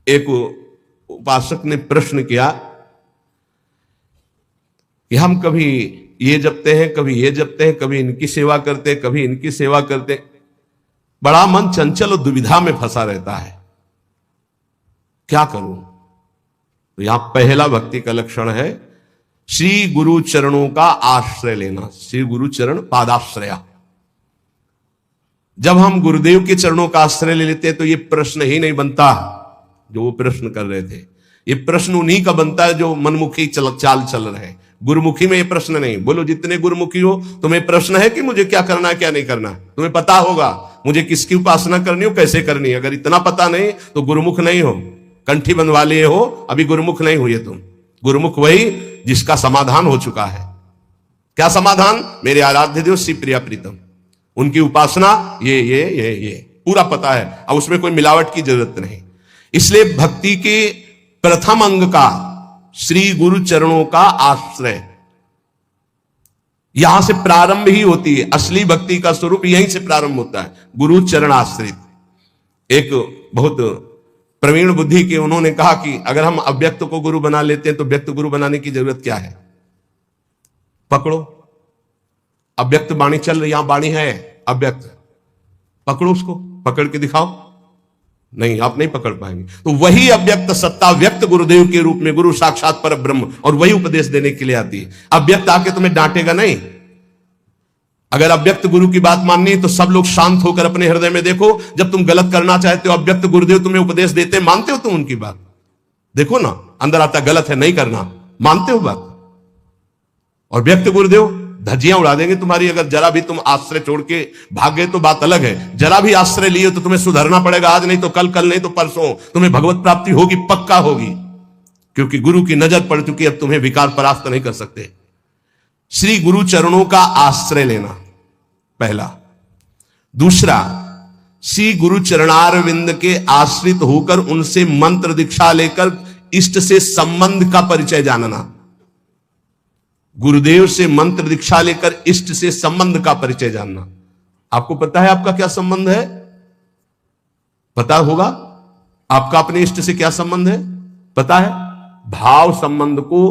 एक उपासक ने प्रश्न किया कि हम कभी ये जपते हैं, कभी ये जपते हैं, कभी इनकी सेवा करते हैं, कभी इनकी सेवा करते हैं, बड़ा मन चंचल और दुविधा में फंसा रहता है, क्या करूं? तो यहां पहला भक्ति का लक्षण है श्री गुरु चरणों का आश्रय लेना। श्री गुरु चरण पादाश्रया। जब हम गुरुदेव के चरणों का आश्रय ले लेते हैं तो ये प्रश्न ही नहीं बनता जो वो प्रश्न कर रहे थे। ये प्रश्न उन्हीं का बनता है जो मनमुखी चाल चल रहे हैं। गुरुमुखी में ये प्रश्न नहीं। बोलो जितने गुरुमुखी हो तुम्हें प्रश्न है कि मुझे क्या करना है क्या नहीं करना है। तुम्हें पता होगा मुझे किसकी उपासना करनी हो, कैसे करनी है। अगर इतना पता नहीं तो गुरुमुख नहीं हो, कंठी बंधवा लिए हो, अभी गुरुमुख नहीं हुए तुम। गुरुमुख वही जिसका समाधान हो चुका है। क्या समाधान? मेरे आराध्य देव श्री प्रिया प्रीतम, उनकी उपासना ये पूरा पता है। अब उसमें कोई मिलावट की जरूरत नहीं। इसलिए भक्ति के प्रथम अंग का श्री गुरु चरणों का आश्रय, यहां से प्रारंभ ही होती है। असली भक्ति का स्वरूप यहीं से प्रारंभ होता है, गुरु चरण आश्रित। एक बहुत प्रवीण बुद्धि के उन्होंने कहा कि अगर हम अव्यक्त को गुरु बना लेते हैं तो व्यक्त गुरु बनाने की जरूरत क्या है? पकड़ो, अव्यक्त वाणी चल रही, यहां वाणी है अव्यक्त, पकड़ो उसको, पकड़ के दिखाओ। नहीं, आप नहीं पकड़ पाएंगे। तो वही अव्यक्त सत्ता व्यक्त गुरुदेव के रूप में, गुरु साक्षात पर ब्रह्म, और वही उपदेश देने के लिए आती है। अव्यक्त आके तुम्हें डांटेगा नहीं। अगर अव्यक्त गुरु की बात माननी है तो सब लोग शांत होकर अपने हृदय में देखो। जब तुम गलत करना चाहते हो, अव्यक्त गुरुदेव तुम्हें उपदेश देते हैं, मानते हो तुम उनकी बात? देखो ना, अंदर आता गलत है, नहीं करना, मानते हो बात? और व्यक्त गुरुदेव धज्जियां उड़ा देंगे तुम्हारी। अगर जरा भी तुम आश्रय छोड़ के भाग गए तो बात अलग है। जरा भी आश्रय लिए तो तुम्हें सुधरना पड़ेगा। आज नहीं तो कल, कल नहीं तो परसों तुम्हें भगवत प्राप्ति होगी, पक्का होगी, क्योंकि गुरु की नजर पड़ चुकी है। अब तुम्हें विकार परास्त नहीं कर सकते। श्री गुरु चरणों का आश्रय लेना पहला। दूसरा, श्री गुरु चरणारविंद के आश्रित होकर उनसे मंत्र दीक्षा लेकर इष्ट से संबंध का परिचय जानना। गुरुदेव से मंत्र दीक्षा लेकर इष्ट से संबंध का परिचय जानना। आपको पता है आपका क्या संबंध है? पता होगा आपका अपने इष्ट से क्या संबंध है? पता है? भाव संबंध को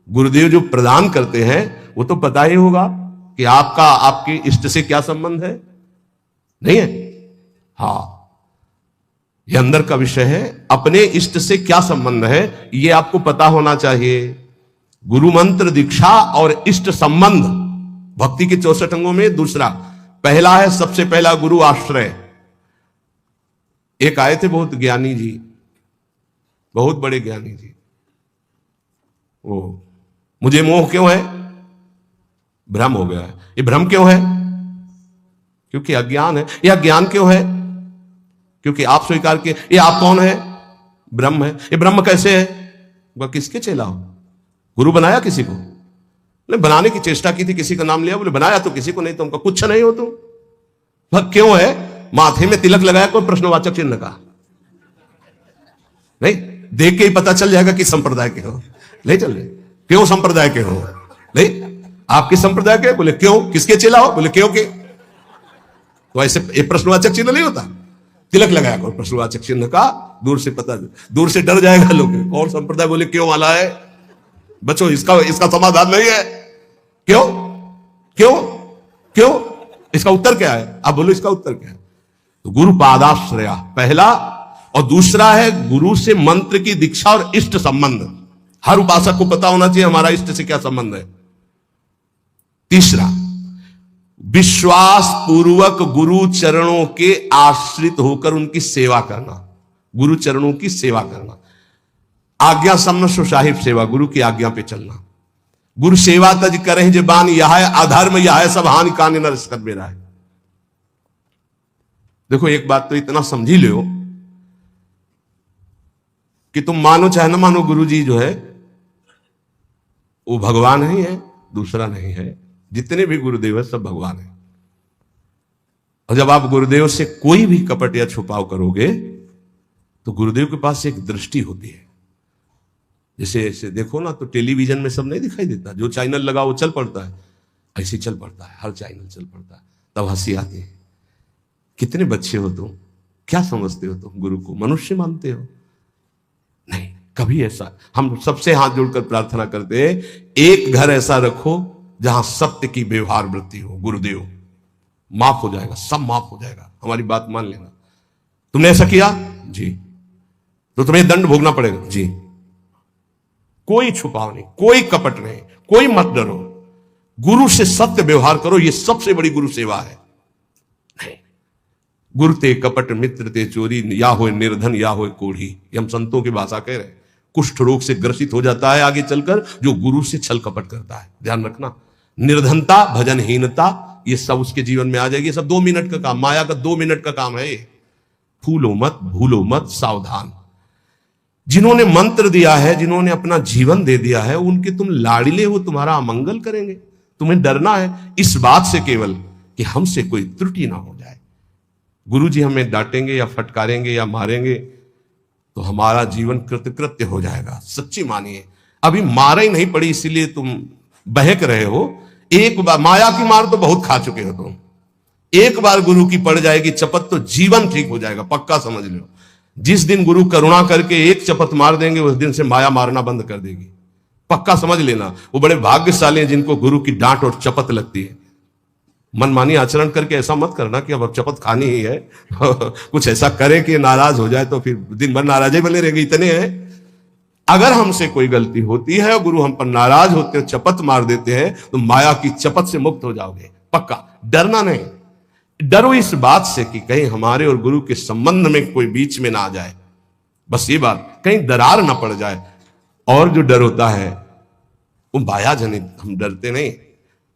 गुरुदेव जो प्रदान करते हैं वो तो पता ही होगा कि आपका आपके इष्ट से क्या संबंध है। नहीं है? हाँ, यह अंदर का विषय है। अपने इष्ट से क्या संबंध है यह आपको पता होना चाहिए। गुरु मंत्र दीक्षा और इष्ट संबंध भक्ति के 64 अंगों में दूसरा। पहला है, सबसे पहला गुरु आश्रय। एक आए थे बहुत ज्ञानी जी, बहुत बड़े ज्ञानी जी। ओ, मुझे मोह क्यों है? भ्रम हो गया है। ये भ्रम क्यों है? क्योंकि अज्ञान है। यह ज्ञान क्यों है? क्योंकि आप स्वीकार किए। ये आप कौन है? ब्रह्म है। ये ब्रह्म कैसे है? वह किसके चेला हो? गुरु बनाया किसी को? बोले बनाने की चेष्टा की थी, किसी का नाम लिया। बोले बनाया तो किसी को नहीं, तुमका कुछ नहीं हो तुम। वह क्यों है? माथे में तिलक लगाया कोई प्रश्नवाचक चिन्ह का? नहीं, देख के ही पता चल जाएगा कि संप्रदाय के हो। नहीं चल रहे, क्यों संप्रदाय के हो? नहीं, आप किस संप्रदाय के? बोले क्यों? किसके चेला हो? बोले क्यों के? तो ऐसे एक प्रश्नवाचक चिन्ह नहीं होता। तिलक लगाया कोई प्रश्नवाचक चिन्ह का, दूर से पता, दूर से डर जाएगा लोग कौन संप्रदाय। बोले क्यों वाला है? बच्चों, इसका समाधान नहीं है। क्यों क्यों क्यों? इसका उत्तर क्या है? आप बोलो इसका उत्तर क्या है? तो गुरु पादाश्रया पहला, और दूसरा है गुरु से मंत्र की दीक्षा और इष्ट संबंध। हर उपासक को पता होना चाहिए हमारा इष्ट से क्या संबंध है। तीसरा, विश्वास पूर्वक गुरु चरणों के आश्रित होकर उनकी सेवा करना। गुरु चरणों की सेवा करना, आज्ञा सम्न सुसाहिब सेवा, गुरु की आज्ञा पे चलना। गुरु सेवा तज करें जबान, यह है अधर्म, यह है सब हानि कान नरस कर मेरा है। देखो एक बात तो इतना समझ ही लो कि तुम मानो चाहे ना मानो, गुरु जी जो है वो भगवान ही है, दूसरा नहीं है। जितने भी गुरुदेव है सब भगवान है। और जब आप गुरुदेव से कोई भी कपट या छुपाव करोगे तो गुरुदेव के पास एक दृष्टि होती है। जैसे ऐसे देखो ना तो टेलीविजन में सब नहीं दिखाई देता, जो चैनल लगा वो चल पड़ता है, ऐसे चल पड़ता है, हर चैनल चल पड़ता है। तब हंसी आती है। कितने बच्चे हो तुम, क्या समझते हो तुम? गुरु को मनुष्य मानते हो? कभी ऐसा हम सबसे हाथ जोड़कर प्रार्थना करते हैं, एक घर ऐसा रखो जहां सत्य की व्यवहार वृत्ति हो। गुरुदेव, माफ हो जाएगा, सब माफ हो जाएगा, हमारी बात मान लेना। तुमने ऐसा किया जी, तो तुम्हें दंड भोगना पड़ेगा जी। कोई छुपाव नहीं, कोई कपट नहीं, कोई मत डरो, गुरु से सत्य व्यवहार करो, यह सबसे बड़ी गुरु सेवा है। नहीं, गुरु ते कपट मित्र ते चोरी, या हो निर्धन या हो कोढ़ी, ये हम संतों की भाषा कह रहे हैं। कुष्ठ रोग से ग्रसित हो जाता है आगे चलकर जो गुरु से छल कपट करता है, ध्यान रखना। निर्धनता, भजनहीनता, ये सब उसके जीवन में आ जाएगी। ये सब 2 मिनट का काम, माया का 2 मिनट का काम है ये। फूलो मत, भूलो मत, सावधान। जिन्होंने मंत्र दिया है, जिन्होंने अपना जीवन दे दिया है, उनके तुम लाड़िले हो, तुम्हारा अमंगल करेंगे। तुम्हें डरना है इस बात से केवल कि हमसे कोई त्रुटि ना हो जाए। गुरु जी हमें डांटेंगे या फटकारेंगे या मारेंगे तो हमारा जीवन कृतकृत्य हो जाएगा। सच्ची मानिए, अभी मारा ही नहीं पड़ी इसीलिए तुम बहक रहे हो। एक बार माया की मार तो बहुत खा चुके हो तुम, एक बार गुरु की पड़ जाएगी चपत तो जीवन ठीक हो जाएगा, पक्का समझ लो। जिस दिन गुरु करुणा करके एक चपत मार देंगे, उस दिन से माया मारना बंद कर देगी, पक्का समझ लेना। वो बड़े भाग्यशाली हैं जिनको गुरु की डांट और चपत लगती है। मनमानी आचरण करके ऐसा मत करना कि अब चपत खानी ही है कुछ ऐसा करे कि नाराज हो जाए तो फिर दिन भर नाराज ही बने रहेंगे, इतने हैं। अगर हमसे कोई गलती होती है और गुरु हम पर नाराज होते हैं, चपत मार देते हैं, तो माया की चपत से मुक्त हो जाओगे, पक्का। डरना नहीं, डरो इस बात से कि कहीं हमारे और गुरु के संबंध में कोई बीच में ना आ जाए, बस ये बात, कहीं दरार ना पड़ जाए। और जो डर होता है वो माया जनित, हम डरते नहीं।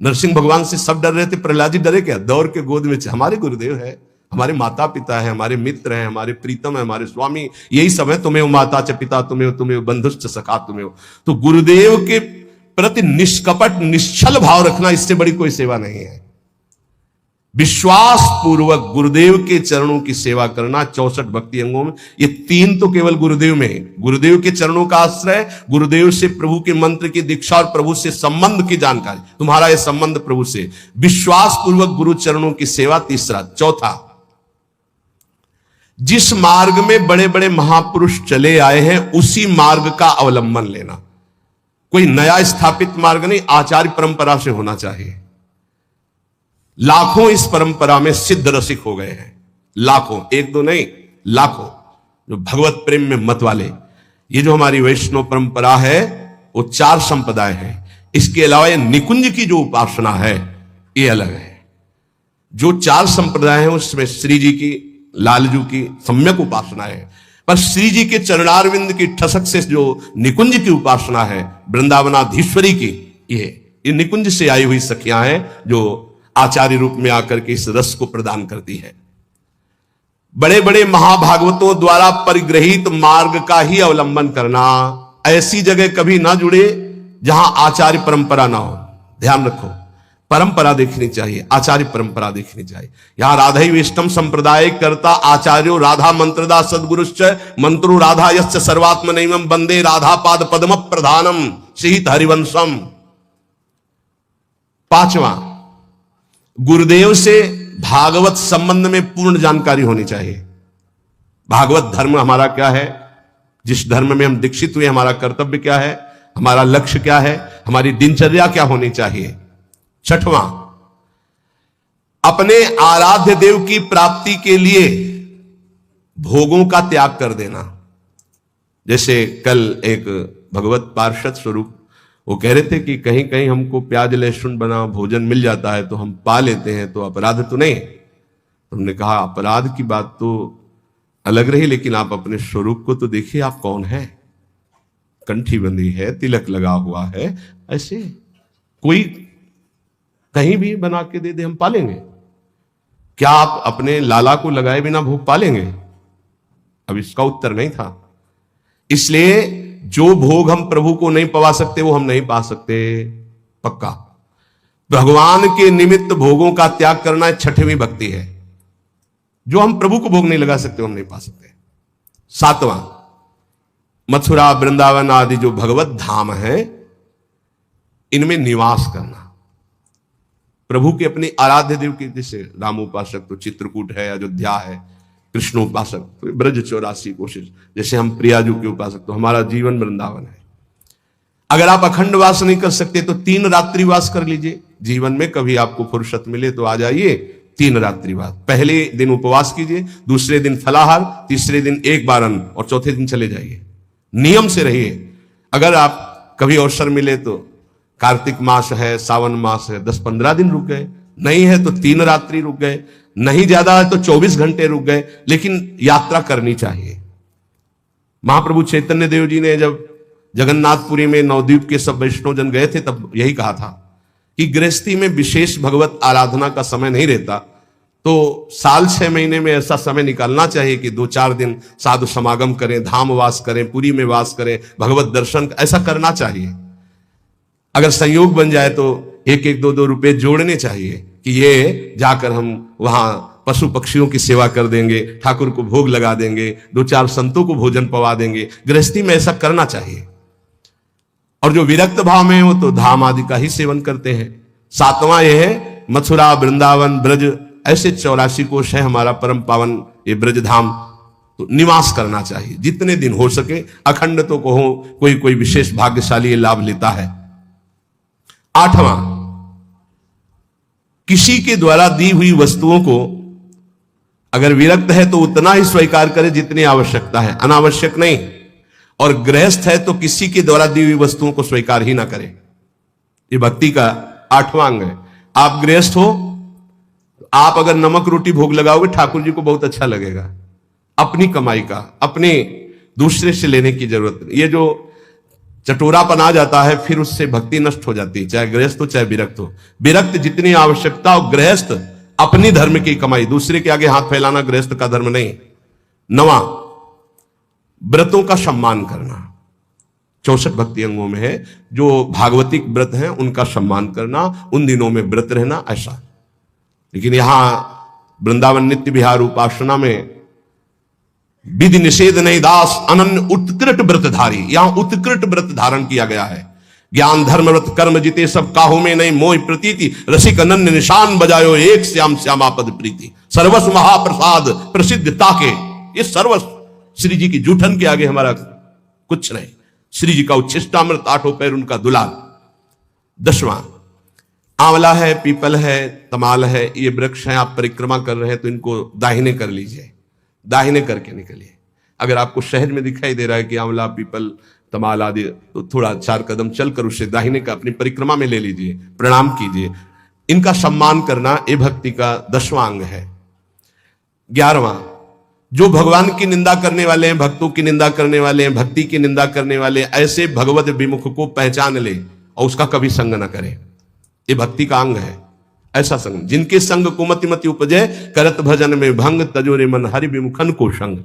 नरसिंह भगवान से सब डर रहे थे, प्रहलाद जी डरे क्या? दौड़ के गोद में, हमारे गुरुदेव है, हमारे माता पिता है, हमारे मित्र हैं, हमारे प्रीतम है, हमारे स्वामी, यही सब है। तुम्हें माता च पिता तुम्हें, तुम्हें बंधुश्च सखा तुम्हें। तो गुरुदेव के प्रति निष्कपट निश्चल भाव रखना, इससे बड़ी कोई सेवा नहीं है। विश्वास पूर्वक गुरुदेव के चरणों की सेवा करना 64 भक्ति अंगों में, ये 3 तो केवल गुरुदेव में है। गुरुदेव के चरणों का आश्रय, गुरुदेव से प्रभु के मंत्र की दीक्षा और प्रभु से संबंध की जानकारी, तुम्हारा यह संबंध प्रभु से, विश्वास पूर्वक गुरु चरणों की सेवा तीसरा। चौथा, जिस मार्ग में बड़े बड़े महापुरुष चले आए हैं उसी मार्ग का अवलंबन लेना। कोई नया स्थापित मार्ग नहीं, आचार्य परंपरा से होना चाहिए। लाखों इस परंपरा में सिद्ध रसिक हो गए हैं, लाखों, एक दो नहीं, लाखों, जो भगवत प्रेम में मत वाले। ये जो हमारी वैष्णव परंपरा है वो 4 संप्रदाय है। इसके अलावा ये निकुंज की जो उपासना है ये अलग है। जो 4 संप्रदाय हैं उसमें श्री जी की, लालजू की सम्यक उपासना है, पर श्री जी के चरणारविंद की ठसक से जो निकुंज की उपासना है, वृंदावनाधीश्वरी की, ये निकुंज से आई हुई सखियां हैं जो आचार्य रूप में आकर के इस रस को प्रदान करती है। बड़े बड़े महाभागवतों द्वारा परिग्रहित मार्ग का ही अवलंबन करना, ऐसी जगह कभी ना जुड़े जहां आचार्य परंपरा ना हो। ध्यान रखो, परंपरा देखनी चाहिए, आचार्य परंपरा देखनी चाहिए। यहां राधा वैष्णव संप्रदाय करता आचार्यो राधा मंत्रदा सदगुरुश्च मंत्रो राधा यश्च सर्वात्मनैवं वंदे राधा पाद पद्म प्रधानम सीत हरिवंशम। 5वां, गुरुदेव से भागवत संबंध में पूर्ण जानकारी होनी चाहिए। भागवत धर्म हमारा क्या है, जिस धर्म में हम दीक्षित हुए, हमारा कर्तव्य क्या है, हमारा लक्ष्य क्या है, हमारी दिनचर्या क्या होनी चाहिए। 6वां, अपने आराध्य देव की प्राप्ति के लिए भोगों का त्याग कर देना। जैसे कल एक भगवत पार्षद स्वरूप वो कह रहे थे कि कहीं कहीं हमको प्याज लहसुन बना भोजन मिल जाता है तो हम पा लेते हैं, तो अपराध तो नहीं। हमने कहा अपराध की बात तो अलग रही, लेकिन आप अपने स्वरूप को तो देखिए, आप कौन है। कंठी बंधी है, तिलक लगा हुआ है, ऐसे कोई कहीं भी बना के दे दे, हम पालेंगे। क्या आप अपने लाला को लगाए बिना भोग पालेंगे? अब इसका उत्तर नहीं था। इसलिए जो भोग हम प्रभु को नहीं पवा सकते वो हम नहीं पा सकते, पक्का। भगवान के निमित्त भोगों का त्याग करना 6वीं भक्ति है। जो हम प्रभु को भोग नहीं लगा सकते वो हम नहीं पा सकते। 7वां, मथुरा वृंदावन आदि जो भगवत धाम है इनमें निवास करना। प्रभु के अपने आराध्य देव के, जैसे राम उपासक तो चित्रकूट है, अयोध्या है, कृष्ण उपासक तो ब्रज 84 कोशिश, जैसे हम प्रियाजू के उपासक, तो हमारा जीवन वृंदावन है। अगर आप अखंड वास नहीं कर सकते तो 3 रात्रि वास कर लीजिए। जीवन में कभी आपको फुर्सत मिले तो आ जाइए, 3 रात्रि वास। पहले दिन उपवास कीजिए, दूसरे दिन फलाहार, तीसरे दिन एक बार अन्न और चौथे दिन चले जाइए। नियम से रहिए। अगर आप कभी अवसर मिले तो कार्तिक मास है, सावन मास है, 10-15 दिन रुक गए, नहीं है तो 3 रात्रि रुक गए, नहीं ज्यादा है तो 24 घंटे रुक गए, लेकिन यात्रा करनी चाहिए। महाप्रभु चैतन्य देव जी ने जब जगन्नाथपुरी में नवद्वीप के सब वैष्णव जन गए थे तब यही कहा था कि गृहस्थी में विशेष भगवत आराधना का समय नहीं रहता, तो साल 6 महीने में ऐसा समय निकालना चाहिए कि 2-4 दिन साधु समागम करें, धाम वास करें, पुरी में वास करें, भगवत दर्शन, ऐसा करना चाहिए। अगर संयोग बन जाए तो 1-1, 2-2 रुपए जोड़ने चाहिए कि ये जाकर हम वहां पशु पक्षियों की सेवा कर देंगे, ठाकुर को भोग लगा देंगे, 2-4 संतों को भोजन पवा देंगे। गृहस्थी में ऐसा करना चाहिए। और जो विरक्त भाव में वो तो धाम आदि का ही सेवन करते हैं। 7वां यह है मथुरा, वृंदावन, ब्रज, ऐसे 84 कोश है हमारा परम पावन ये ब्रज धाम, तो निवास करना चाहिए जितने दिन हो सके। अखंड तो कहो, कोई विशेष भाग्यशाली ये लाभ लेता है। 8वां, किसी के द्वारा दी हुई वस्तुओं को अगर विरक्त है तो उतना ही स्वीकार करे जितनी आवश्यकता है, अनावश्यक नहीं। और गृहस्थ है तो किसी के द्वारा दी हुई वस्तुओं को स्वीकार ही ना करे। ये भक्ति का 8वां अंग है। आप गृहस्थ हो, आप अगर नमक रोटी भोग लगाओगे ठाकुर जी को बहुत अच्छा लगेगा। अपनी कमाई का, अपने दूसरे से लेने की जरूरत नहीं। ये जो चटोरापन आ जाता है फिर उससे भक्ति नष्ट हो जाती है, चाहे गृहस्थ हो चाहे विरक्त हो। विरक्त जितनी आवश्यकता हो, गृहस्थ अपनी धर्म की कमाई, दूसरे के आगे हाथ फैलाना गृहस्थ का धर्म नहीं। 9वां, व्रतों का सम्मान करना। 64 भक्ति अंगों में है, जो भागवतिक व्रत हैं उनका सम्मान करना, उन दिनों में व्रत रहना, ऐसा। लेकिन यहां वृंदावन नित्य विहार उपासना में विधि निषेध नहीं दास अनन्य उत्कृट व्रतधारी, यहां उत्कृट व्रत धारण किया गया है। ज्ञान धर्म व्रत कर्म जिते सब काहू में नहीं मोह प्रतीति, रसिक अनन्य निशान बजायो एक श्याम श्यामापद प्रीति। सर्वस्व महाप्रसाद प्रसिद्ध ताके, ये सर्वस्व श्री जी की जूठन के आगे हमारा कुछ नहीं। श्री जी का उच्छिष्टामृत, 8 पैर उनका दुलार। 10वां, आंवला है, पीपल है, तमाल है, ये वृक्ष हैं। आप परिक्रमा कर रहे हैं तो इनको दाहिने कर लीजिए, दाहिने करके निकलिए। अगर आपको सहज में दिखाई दे रहा है कि आंवला, पीपल, तमाल आदि, तो थोड़ा 4 कदम चलकर उसे दाहिने का अपनी परिक्रमा में ले लीजिए, प्रणाम कीजिए। इनका सम्मान करना ये भक्ति का 10वां अंग है। 11वां, जो भगवान की निंदा करने वाले हैं, भक्तों की निंदा करने वाले हैं, भक्ति की निंदा करने वाले हैं, ऐसे भगवत विमुख को पहचान ले और उसका कभी संग न करे। ये भक्ति का अंग है। ऐसा संग जिनके संग कुमति मति उपजे, करत भजन में भंग, तजोरे मन हरि विमुखन को संग।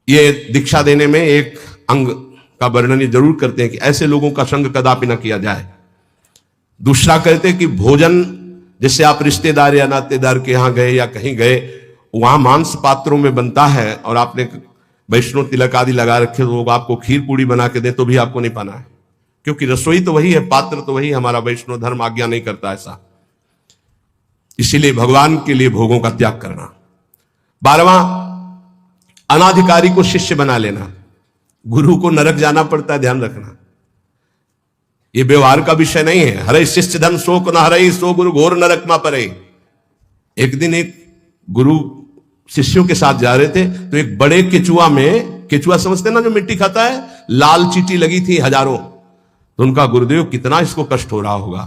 ये दीक्षा देने में एक अंग का वर्णन जरूर करते हैं कि ऐसे लोगों का संग कदापि न किया जाए। दूसरा कहते हैं कि भोजन, जैसे आप रिश्तेदार या नातेदार के यहां गए या कहीं गए, वहां मांस पात्रों में बनता है और आपने वैष्णव तिलक आदि लगा रखे, तो आपको खीर पूड़ी बना के दे तो भी आपको नहीं पाना है, क्योंकि रसोई तो वही है, पात्र तो वही। हमारा वैष्णव धर्म आज्ञा नहीं करता ऐसा। इसीलिए भगवान के लिए भोगों का त्याग करना। 12वां, अनाधिकारी को शिष्य बना लेना। गुरु को नरक जाना पड़ता है, ध्यान रखना। ये व्यवहार का विषय नहीं है। हरे शिष्य धन शोक न हरे, सो गुरु घोर नरक मा परे। एक दिन एक गुरु शिष्यों के साथ जा रहे थे तो एक बड़े केचुआ में, केचुआ समझते ना जो मिट्टी खाता है, लाल चींटी लगी थी हजारों। तो उनका गुरुदेव कितना इसको कष्ट हो रहा होगा,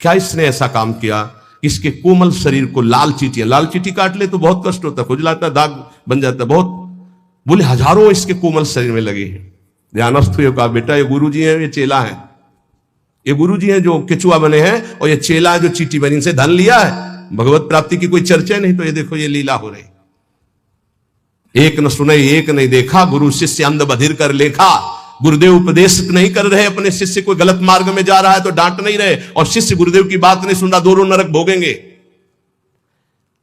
क्या इसने ऐसा काम किया, इसके कोमल शरीर को लाल चींटी काट ले तो बहुत कष्ट होता है, खुजलाता है, दाग बन जाता है बहुत। बोले हजारों इसके कोमल शरीर में लगे हैं। ध्यानस्थ हुए, कहा बेटा ये गुरु जी है, ये चेला है। ये गुरु जी है जो केचुआ बने हैं और ये चेला है जो चींटी बनी, इनसे धन लिया है। भगवत प्राप्ति की कोई चर्चा नहीं, तो ये देखो ये लीला हो रही। एक न सुने एक नहीं देखा, गुरु शिष्य अंध बधिर कर लेखा। गुरुदेव उपदेश नहीं कर रहे, अपने शिष्य कोई गलत मार्ग में जा रहा है तो डांट नहीं रहे, और शिष्य गुरुदेव की बात नहीं सुन रहा, दोनों नरक भोगेंगे।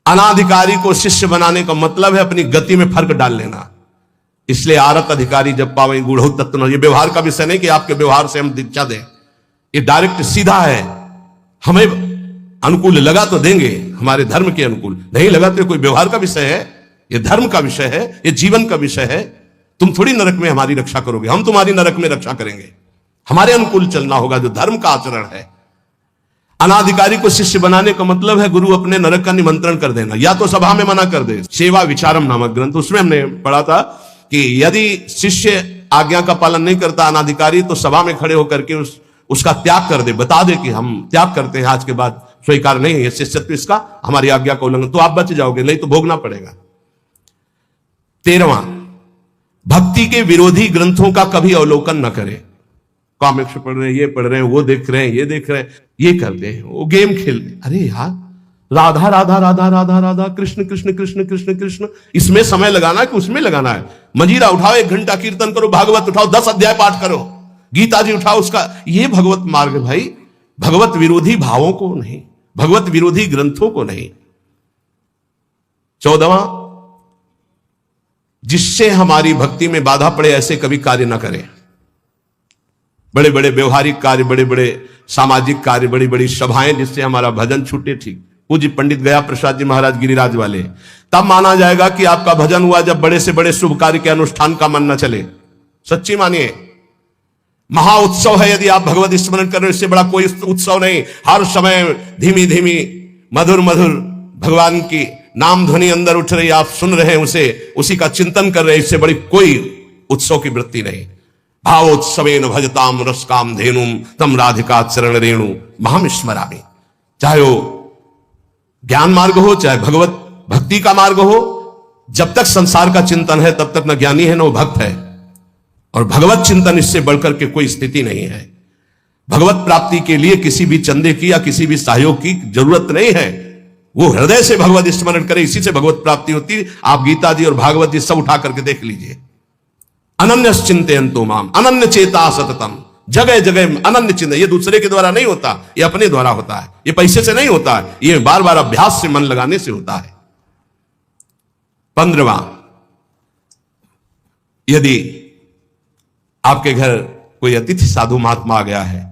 अनाधिकारी को शिष्य बनाने का मतलब है अपनी गति में फर्क डाल लेना। इसलिए आरत अधिकारी जब पावे गुढ़ तत्व न, ये व्यवहार का विषय नहीं कि आपके व्यवहार से हम दीक्षा दें, ये डायरेक्ट सीधा है। हमें अनुकूल लगा तो देंगे, हमारे धर्म के अनुकूल, नहीं लगा तो कोई व्यवहार का विषय है। ये धर्म का विषय है, ये जीवन का विषय है। तुम थोड़ी नरक में हमारी रक्षा करोगे, हम तुम्हारी नरक में रक्षा करेंगे। हमारे अनुकूल चलना होगा, जो धर्म का आचरण है। अनाधिकारी को शिष्य बनाने का मतलब है गुरु अपने नरक का निमंत्रण कर देना, या तो सभा में मना कर दे। सेवा विचारम नामक ग्रंथ, उसमें हमने पढ़ा था कि यदि शिष्य आज्ञा का पालन नहीं करता अनाधिकारी, तो सभा में खड़े होकर के उसका त्याग कर दे, बता दे कि हम त्याग करते हैं, आज के बाद स्वीकार नहीं है शिष्यत्व इसका, हमारी आज्ञा का उल्लंघन, तो आप बच जाओगे, नहीं तो भोगना पड़ेगा। 13वां, भक्ति के विरोधी ग्रंथों का कभी अवलोकन न करें। कॉमिक्स पढ़ रहे हैं, ये पढ़ रहे हैं, वो देख रहे हैं, ये देख रहे हैं, ये करते हैं, वो गेम खेल रहे। अरे यार, राधा राधा राधा राधा राधा, कृष्ण कृष्ण कृष्ण कृष्ण कृष्ण, इसमें समय लगाना है कि उसमें लगाना है? मंजीरा उठाओ, 1 घंटा कीर्तन करो, भागवत उठाओ, 10 अध्याय पाठ करो, गीता जी उठाओ, उसका ये भगवत मार्ग भाई। भगवत विरोधी भावों को नहीं, भगवत विरोधी ग्रंथों को नहीं। 14वां, जिससे हमारी भक्ति में बाधा पड़े ऐसे कभी कार्य ना करें। बड़े बड़े व्यवहारिक कार्य, बड़े बड़े सामाजिक कार्य, बड़ी बड़ी सभाएं जिससे हमारा भजन छूटे, ठीक। पूज्य पंडित गया प्रसाद जी महाराज गिरिराज वाले, तब माना जाएगा कि आपका भजन हुआ जब बड़े से बड़े शुभ कार्य के अनुष्ठान का मन न चले। सच्ची मानिए, महा उत्सव है यदि आप भगवत स्मरण कर रहे हो, इससे बड़ा कोई उत्सव नहीं। हर समय धीमी धीमी मधुर मधुर भगवान की नाम ध्वनि अंदर उठ रही, आप सुन रहे हैं उसे, उसी का चिंतन कर रहे हैं, इससे बड़ी कोई उत्सव की वृत्ति नहीं। भावोत्सवेन भजताम रसकाम धेनुम तम राधिका चरण रेणु महम स्मरामि। चाहे वो ज्ञान मार्ग हो, चाहे भगवत भक्ति का मार्ग हो, जब तक संसार का चिंतन है तब तक न ज्ञानी है न वो भक्त है। और भगवत चिंतन, इससे बढ़कर के कोई स्थिति नहीं है। भगवत प्राप्ति के लिए किसी भी चंदे की या किसी भी सहयोग की जरूरत नहीं है। वो हृदय से भगवत स्मरण करे, इसी से भगवत प्राप्ति होती है। आप गीता जी और भागवत जी सब उठा करके देख लीजिए। अनन्य चिंतयन्तो माम, अनन्य चेता सततम, जगह जगह अनन्य चिंतन। ये दूसरे के द्वारा नहीं होता, ये अपने द्वारा होता है, ये पैसे से नहीं होता है, ये बार बार अभ्यास से मन लगाने से होता है। 15वां, यदि आपके घर कोई अतिथि साधु महात्मा आ गया है,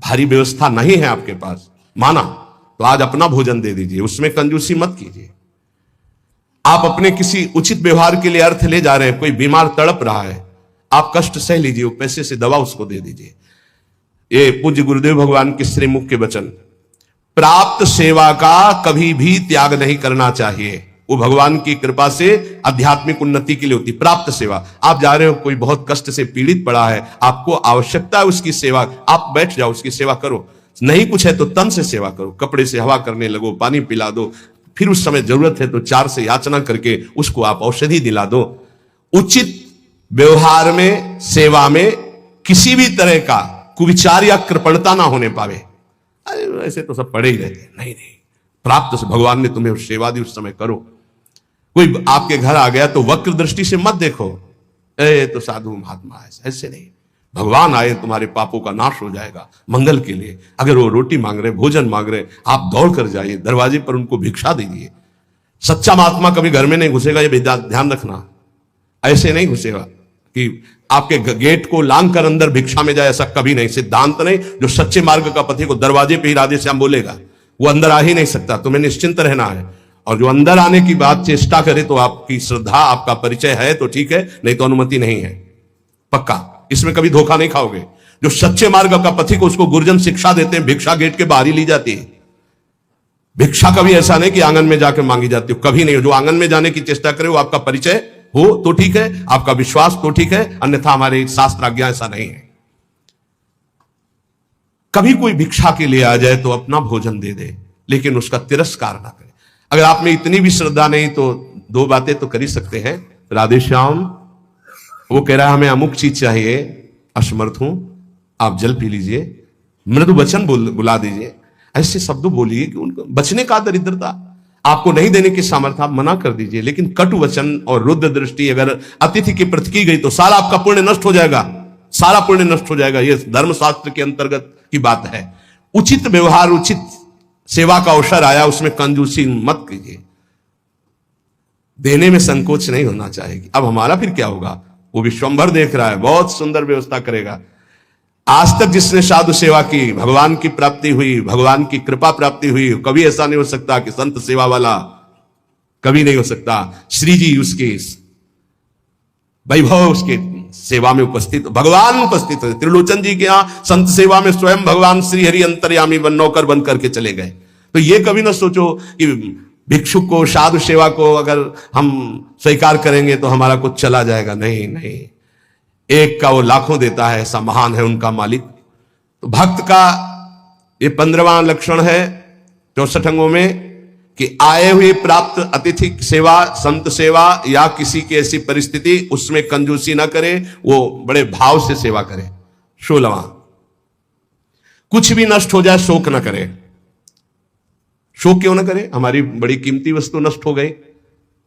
भारी व्यवस्था नहीं है आपके पास, माना तो आज अपना भोजन दे दीजिए, उसमें कंजूसी मत कीजिए। आप अपने किसी उचित व्यवहार के लिए अर्थ ले जा रहे हैं, कोई बीमार तड़प रहा है, आप कष्ट सह लीजिए, वो पैसे से दवा उसको दे दीजिए। ये पूज्य गुरुदेव भगवान के श्रीमुख के वचन। प्राप्त सेवा का कभी भी त्याग नहीं करना चाहिए, वो भगवान की कृपा से आध्यात्मिक उन्नति के लिए होती। प्राप्त सेवा, आप जा रहे हो, कोई बहुत कष्ट से पीड़ित पड़ा है, आपको आवश्यकता है उसकी सेवा, आप बैठ जाओ, उसकी सेवा करो। नहीं कुछ है तो तन से सेवा करो, कपड़े से हवा करने लगो, पानी पिला दो, फिर उस समय जरूरत है तो 4 से याचना करके उसको आप औषधि दिला दो। उचित व्यवहार में, सेवा में किसी भी तरह का कुविचार या कृपणता ना होने पावे। अरे ऐसे तो सब पड़े ही रहते, नहीं नहीं, प्राप्त से भगवान ने तुम्हें सेवा दी, उस समय करो। कोई आपके घर आ गया तो वक्र दृष्टि से मत देखो, ए तो साधु महात्मा है, ऐसे नहीं। भगवान आए, तुम्हारे पापों का नाश हो जाएगा मंगल के लिए। अगर वो रोटी मांग रहे, भोजन मांग रहे, आप दौड़ कर जाइए, दरवाजे पर उनको भिक्षा दीजिए। सच्चा महात्मा कभी घर में नहीं घुसेगा, ये ध्यान रखना। ऐसे नहीं घुसेगा कि आपके गेट को लांग कर अंदर भिक्षा में जाए, ऐसा कभी नहीं, सिद्धांत नहीं। जो सच्चे मार्ग का पथी को दरवाजे पे ही राधे श्याम बोलेगा, वो अंदर आ ही नहीं सकता। तुम्हें निश्चिंत रहना है। और जो अंदर आने की बात चेष्टा करे तो आपकी श्रद्धा, आपका परिचय है तो ठीक है, नहीं तो अनुमति नहीं है, पक्का। इसमें कभी धोखा नहीं खाओगे। जो सच्चे मार्ग का पथिक, उसको गुरुजन शिक्षा देते हैं, भिक्षा गेट के बाहर ही ली जाती है। भिक्षा कभी ऐसा नहीं कि आंगन में जाकर मांगी जाती हो, कभी नहीं। जो आंगन में जाने की चेष्टा करे वो आपका परिचय हो तो ठीक है, आपका विश्वास तो ठीक है, अन्यथा हमारे शास्त्र आज्ञा ऐसा नहीं है। कभी कोई भिक्षा के लिए आ जाए तो अपना भोजन दे दे, लेकिन उसका तिरस्कार ना करे। अगर आप में इतनी भी श्रद्धा नहीं तो 2 बातें तो कर ही सकते हैं। राधे श्याम, वो कह रहा है हमें अमुक चीज चाहिए, असमर्थ हूं, आप जल पी लीजिए, मृदु वचन बुला दीजिए, ऐसे शब्द बोलिए कि उनको बचने का दरिद्रता, आपको नहीं देने की सामर्थ्य, आप मना कर दीजिए। लेकिन कटु वचन और रुद्र दृष्टि अगर अतिथि के प्रति की गई तो सारा आपका पुण्य नष्ट हो जाएगा, सारा पुण्य नष्ट हो जाएगा। यह धर्मशास्त्र के अंतर्गत की बात है। उचित व्यवहार, उचित सेवा का अवसर आया, उसमें कंजूसी मत कीजिए, देने में संकोच नहीं होना चाहिए। अब हमारा फिर क्या होगा? वो विश्वंभर देख रहा है, बहुत सुंदर व्यवस्था करेगा। आज तक जिसने साधु सेवा की, भगवान की प्राप्ति हुई, भगवान की कृपा प्राप्ति हुई, कभी ऐसा नहीं हो सकता कि संत सेवा वाला कभी नहीं हो सकता। श्री जी उसके वैभव, उसके सेवा में उपस्थित, भगवान उपस्थित है। त्रिलोचन जी के यहां संत सेवा में स्वयं भगवान श्री हरि अंतर्यामी बन नौकर बन करके चले गए। तो ये कभी ना सोचो कि भिक्षुक को, साधु सेवा को अगर हम स्वीकार करेंगे तो हमारा कुछ चला जाएगा। नहीं नहीं, एक का वो लाखों देता है, ऐसा महान है उनका मालिक। तो भक्त का ये 15वां लक्षण है 64 अंगों में कि आए हुए प्राप्त अतिथि सेवा, संत सेवा या किसी की ऐसी परिस्थिति, उसमें कंजूसी ना करे, वो बड़े भाव से सेवा करे। 16वां, कुछ भी नष्ट हो जाए शोक ना करे। शोक क्यों ना करे? हमारी बड़ी कीमती वस्तु नष्ट हो गई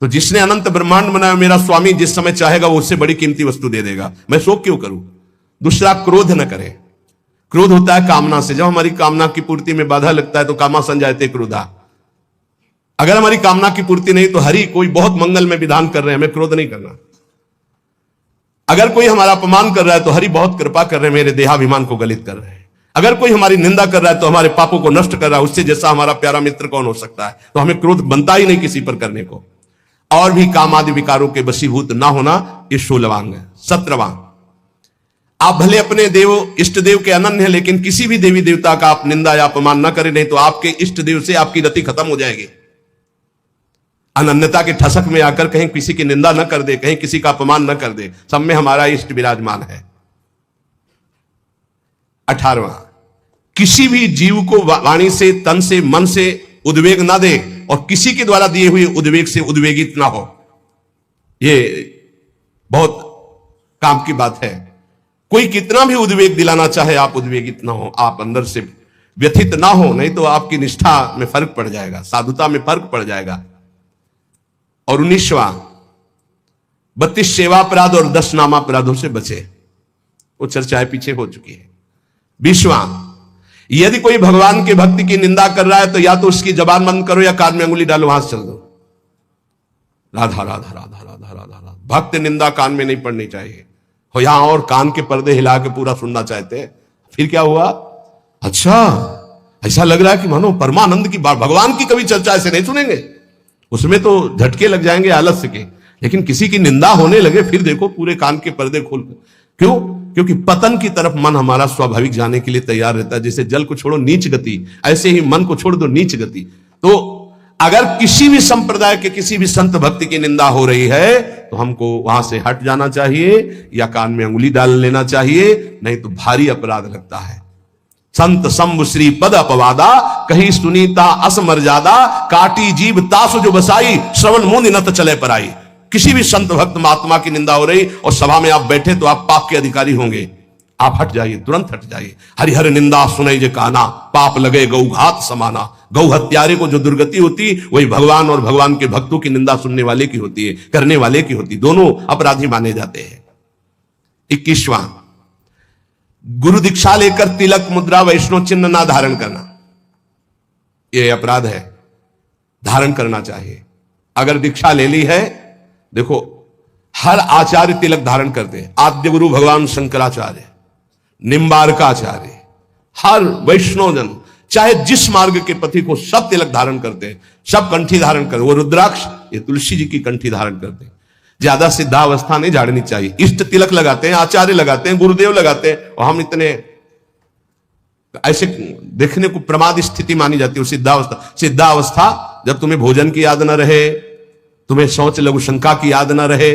तो जिसने अनंत ब्रह्मांड बनाया मेरा स्वामी जिस समय चाहेगा वो उससे बड़ी कीमती वस्तु दे देगा, मैं शोक क्यों करूं? दूसरा, क्रोध न करे। क्रोध होता है कामना से। जब हमारी कामना की पूर्ति में बाधा लगता है तो कामा संजायते क्रोधा। अगर हमारी कामना की पूर्ति नहीं तो हरि कोई बहुत मंगल में विधान कर रहे हैं, हमें क्रोध नहीं करना। अगर कोई हमारा अपमान कर रहा है तो हरि बहुत कृपा कर रहे हैं, मेरे देहाभिमान को गलित कर रहे हैं। अगर कोई हमारी निंदा कर रहा है तो हमारे पापों को नष्ट कर रहा है। उससे जैसा हमारा प्यारा मित्र कौन हो सकता है? तो हमें क्रोध बनता ही नहीं किसी पर करने को। और भी काम आदि विकारों के वशीभूत ना होना, ये 16वां अंग है। 17वां, आप भले अपने देव इष्ट देव के अनन्य हैं, लेकिन किसी भी देवी देवता का आप निंदा या अपमान ना करें, नहीं तो आपके इष्ट देव से आपकी रति खत्म हो जाएगी। अनन्यता के ठसक में आकर कहीं किसी की निंदा न कर दे, कहीं किसी का अपमान न कर दे। सब में हमारा इष्ट विराजमान है। 18वां, किसी भी जीव को वाणी से, तन से, मन से उद्वेग ना दे और किसी के द्वारा दिए हुए उद्वेग से उद्वेगित ना हो। ये बहुत काम की बात है। कोई कितना भी उद्वेग दिलाना चाहे, आप उद्वेगित ना हो, आप अंदर से व्यथित ना हो, नहीं तो आपकी निष्ठा में फर्क पड़ जाएगा, साधुता में फर्क पड़ जाएगा। और 19वां, 32 सेवापराध और 10 नामापराधों से बचे। वो चर्चाएं पीछे हो चुकी है। 20वां, यदि कोई भगवान के भक्ति की निंदा कर रहा है तो या तो उसकी जबान बंद करो या कान में अंगुली डालो, वहां से चल दो। राधा राधा राधा राधा राधा राधा। भक्त निंदा कान में नहीं पड़नी चाहिए। हो यहां और कान के पर्दे हिला के पूरा सुनना चाहते हैं, फिर क्या हुआ? अच्छा, ऐसा लग रहा है कि मानो परमानंद की बात, भगवान की कभी चर्चा ऐसे नहीं सुनेंगे, उसमें तो झटके लग जाएंगे आलस्य के। लेकिन किसी की निंदा होने लगे फिर देखो पूरे कान के पर्दे खोल कर। क्यों? क्योंकि पतन की तरफ मन हमारा स्वाभाविक जाने के लिए तैयार रहता है। जैसे जल को छोड़ो नीच गति, ऐसे ही मन को छोड़ दो नीच गति। तो अगर किसी भी संप्रदाय के किसी भी संत भक्ति की निंदा हो रही है तो हमको वहां से हट जाना चाहिए या कान में अंगुली डाल लेना चाहिए, नहीं तो भारी अपराध लगता है। संत शंभु श्री पद अपवादा, कहीं सुनीता असमर्यादा, काटी जीव तासु जो बसाई, श्रवण मुनि नत चले पर आई। किसी भी संत भक्त महात्मा की निंदा हो रही और सभा में आप बैठे तो आप पाप के अधिकारी होंगे, आप हट जाइए, तुरंत हट जाइए। हरिहर निंदा सुने जे काना, पाप लगे गौघात समाना। गौ हत्यारे को जो दुर्गति होती वही भगवान और भगवान के भक्तों की निंदा सुनने वाले की होती है, करने वाले की होती, दोनों अपराधी माने जाते हैं। 21वां, गुरु दीक्षा लेकर तिलक मुद्रा वैष्णव चिन्ह ना धारण करना, यह अपराध है। धारण करना चाहिए। अगर दीक्षा ले ली है, देखो हर आचार्य तिलक धारण करते हैं। आद्य गुरु भगवान शंकराचार्य, निम्बारकाचार्य, हर वैष्णव जन चाहे जिस मार्ग के पथी को सब तिलक धारण करते हैं, सब कंठी धारण करते। वो रुद्राक्ष ये तुलसी जी की कंठी धारण करते हैं। ज्यादा सिद्धावस्था नहीं झाड़नी चाहिए। इष्ट तिलक लगाते हैं, आचार्य लगाते हैं, गुरुदेव लगाते हैं, और हम इतने ऐसे देखने को प्रमाद स्थिति मानी जाती है। सिद्धावस्था, सिद्धावस्था जब तुम्हें भोजन की याद न रहे, तुम्हें शौच लघु शंका की याद न रहे,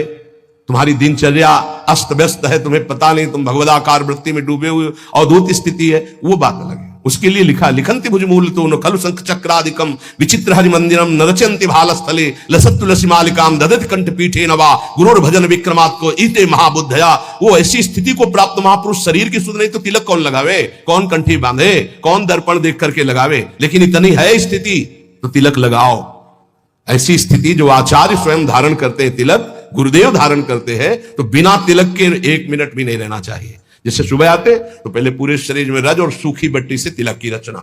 तुम्हारी दिनचर्या अस्त व्यस्त है, तुम्हें पता नहीं, तुम भगवदाकार वृत्ति में डूबे हुए अवधूत स्थिति है, वो बात अलग है। उसके लिए लिखा लिखंति भुजमूल तो न खलु शंख चक्रादिकम विचित्र हरि मंदिरम न रचयन्ति भाल स्थले लसत् तुलसी मालिकाम ददति कंठ पीठे नवा गुरोर भजन विक्रमात् को ईते महाबुद्धया। वो ऐसी स्थिति को प्राप्त महापुरुष शरीर की सुध नहीं तो तिलक कौन लगावे, कौन कंठी बांधे, कौन दर्पण देख करके लगावे। लेकिन इतनी है स्थिति तो तिलक लगाओ। ऐसी स्थिति जो आचार्य स्वयं धारण करते हैं, तिलक गुरुदेव धारण करते हैं, तो बिना तिलक के 1 मिनट भी नहीं रहना चाहिए। जैसे सुबह आते तो पहले पूरे शरीर में रज और सूखी बट्टी से तिलक की रचना,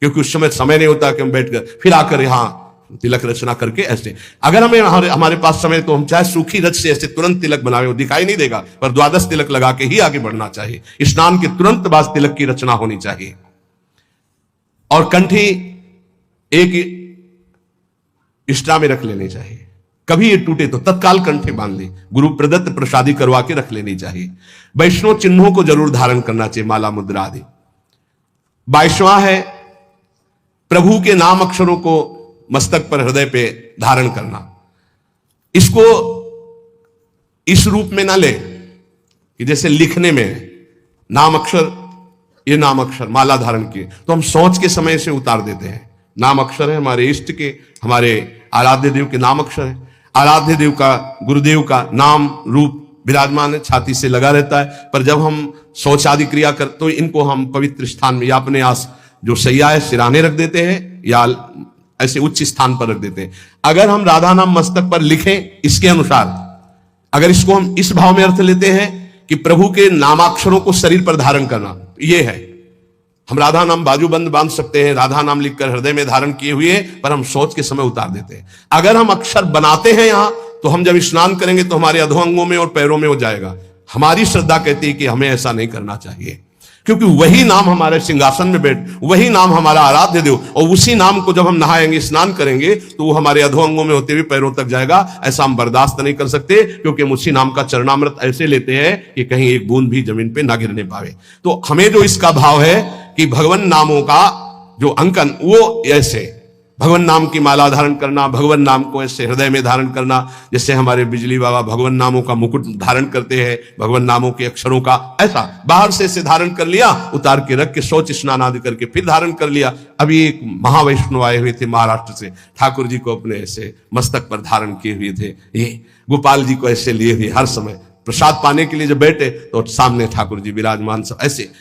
क्योंकि उस समय नहीं होता कि हम बैठकर फिर आकर यहाँ तिलक रचना करके ऐसे। अगर हमें हमारे पास समय तो हम चाहे सूखी रज से ऐसे तुरंत तिलक बनावे, वो दिखाई नहीं देगा, पर द्वादश तिलक लगा के ही आगे बढ़ना चाहिए। स्नान के तुरंत बाद तिलक की रचना होनी चाहिए। और कंठी एक इष्टा में रख लेने चाहिए। कभी ये टूटे तो तत्काल कंठे बांध ले, गुरु प्रदत्त प्रसादी करवा के रख लेनी चाहिए। वैष्णव चिन्हों को जरूर धारण करना चाहिए, माला मुद्रा आदि। 22वां है प्रभु के नाम अक्षरों को मस्तक पर हृदय पे धारण करना। इसको इस रूप में ना ले कि जैसे लिखने में नाम अक्षर, ये नाम अक्षर माला धारण किए तो हम सोच के समय से उतार देते हैं। नाम अक्षर है हमारे इष्ट के, हमारे आराध्य देव के नाम अक्षर है। आराध्य देव का, गुरुदेव का नाम रूप विराजमान है, छाती से लगा रहता है। पर जब हम शौच आदि क्रिया कर तो इनको हम पवित्र स्थान में या अपने आस जो सैया है सिराने रख देते हैं या ऐसे उच्च स्थान पर रख देते हैं। अगर हम राधा नाम मस्तक पर लिखें इसके अनुसार, अगर इसको हम इस भाव में अर्थ लेते हैं कि प्रभु के नामाक्षरों को शरीर पर धारण करना, ये है हम राधा नाम बाजूबंद बांध सकते हैं, राधा नाम लिखकर हृदय में धारण किए हुए, पर हम सोच के समय उतार देते हैं। अगर हम अक्षर बनाते हैं यहां तो हम जब स्नान करेंगे तो हमारे अधोअंगों में और पैरों में हो जाएगा। हमारी श्रद्धा कहती है कि हमें ऐसा नहीं करना चाहिए, क्योंकि वही नाम हमारे सिंहासन में बैठ, वही नाम हमारा आराध्य देव, और उसी नाम को जब हम नहाएंगे स्नान करेंगे तो वो हमारे अधोअंगों में होते हुए पैरों तक जाएगा। ऐसा हम बर्दाश्त नहीं कर सकते, क्योंकि हम उसी नाम का चरणामृत ऐसे लेते हैं कि कहीं एक बूंद भी जमीन पे ना गिरने पावे। तो हमें जो इसका भाव है कि भगवान नामों का जो अंकन वो ऐसे भगवान नाम की माला धारण करना, भगवान नाम को ऐसे हृदय में धारण करना, जैसे हमारे बिजली बाबा भगवान नामों का मुकुट धारण करते हैं, भगवान नामों के अक्षरों का, ऐसा बाहर से ऐसे धारण कर लिया, उतार के रख के शौच स्नान आदि करके फिर धारण कर लिया। अभी एक महावैष्णव आए हुए थे महाराष्ट्र से, ठाकुर जी को अपने ऐसे मस्तक पर धारण किए हुए थे, ये गोपाल जी को ऐसे लिए हुए हर समय प्रसाद पाने के लिए जब बैठे तो सामने ठाकुर जी विराजमान, सब ऐसे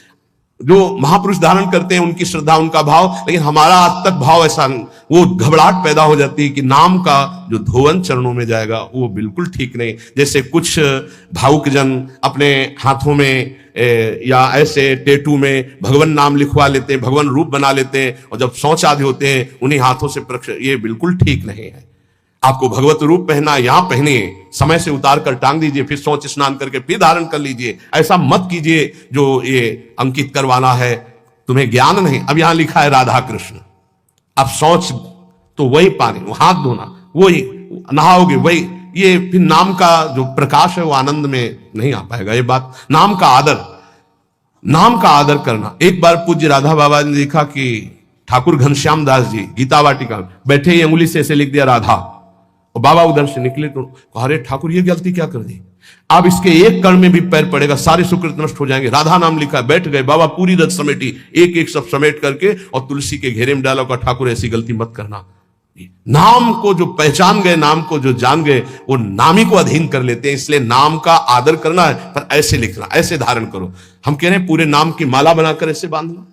जो महापुरुष धारण करते हैं उनकी श्रद्धा उनका भाव। लेकिन हमारा आज तक भाव ऐसा, वो घबराहट पैदा हो जाती है कि नाम का जो धोवन चरणों में जाएगा वो बिल्कुल ठीक नहीं। जैसे कुछ भावुक जन अपने हाथों में या ऐसे टेटू में भगवान नाम लिखवा लेते हैं, भगवान रूप बना लेते हैं, और जब शौच आदि होते हैं उन्हीं हाथों से ये बिल्कुल ठीक नहीं है। आपको भगवत रूप पहना, यहां पहनिए, समय से उतार कर टांग दीजिए, फिर शौच स्नान करके फिर धारण कर लीजिए। ऐसा मत कीजिए जो ये अंकित करवाना है, तुम्हें ज्ञान नहीं। अब यहां लिखा है राधा कृष्ण, अब शौच तो वही पानी, वो हाथ धोना, वही नहाओगे वही, ये फिर नाम का जो प्रकाश है वो आनंद में नहीं आ पाएगा। ये बात नाम का आदर, नाम का आदर करना। एक बार पूज्य राधा बाबा ने देखा कि ठाकुर घनश्याम दास जी गीता वाटिका बैठे ही अंगुली से ऐसे लिख दिया राधा, और बाबा उधर से निकले तो अरे ठाकुर ये गलती क्या कर दी, अब इसके एक कण में भी पैर पड़ेगा सारे सुकृत नष्ट हो जाएंगे। राधा नाम लिखा, बैठ गए बाबा, पूरी रथ समेटी, एक एक सब समेट करके और तुलसी के घेरे में डाला, का ठाकुर ऐसी गलती मत करना। नाम को जो पहचान गए, नाम को जो जान गए, वो नामी को अधीन कर लेते हैं। इसलिए नाम का आदर करना है, पर ऐसे लिखना, ऐसे धारण करो। हम कह रहे हैं पूरे नाम की माला बनाकर ऐसे बांध लो,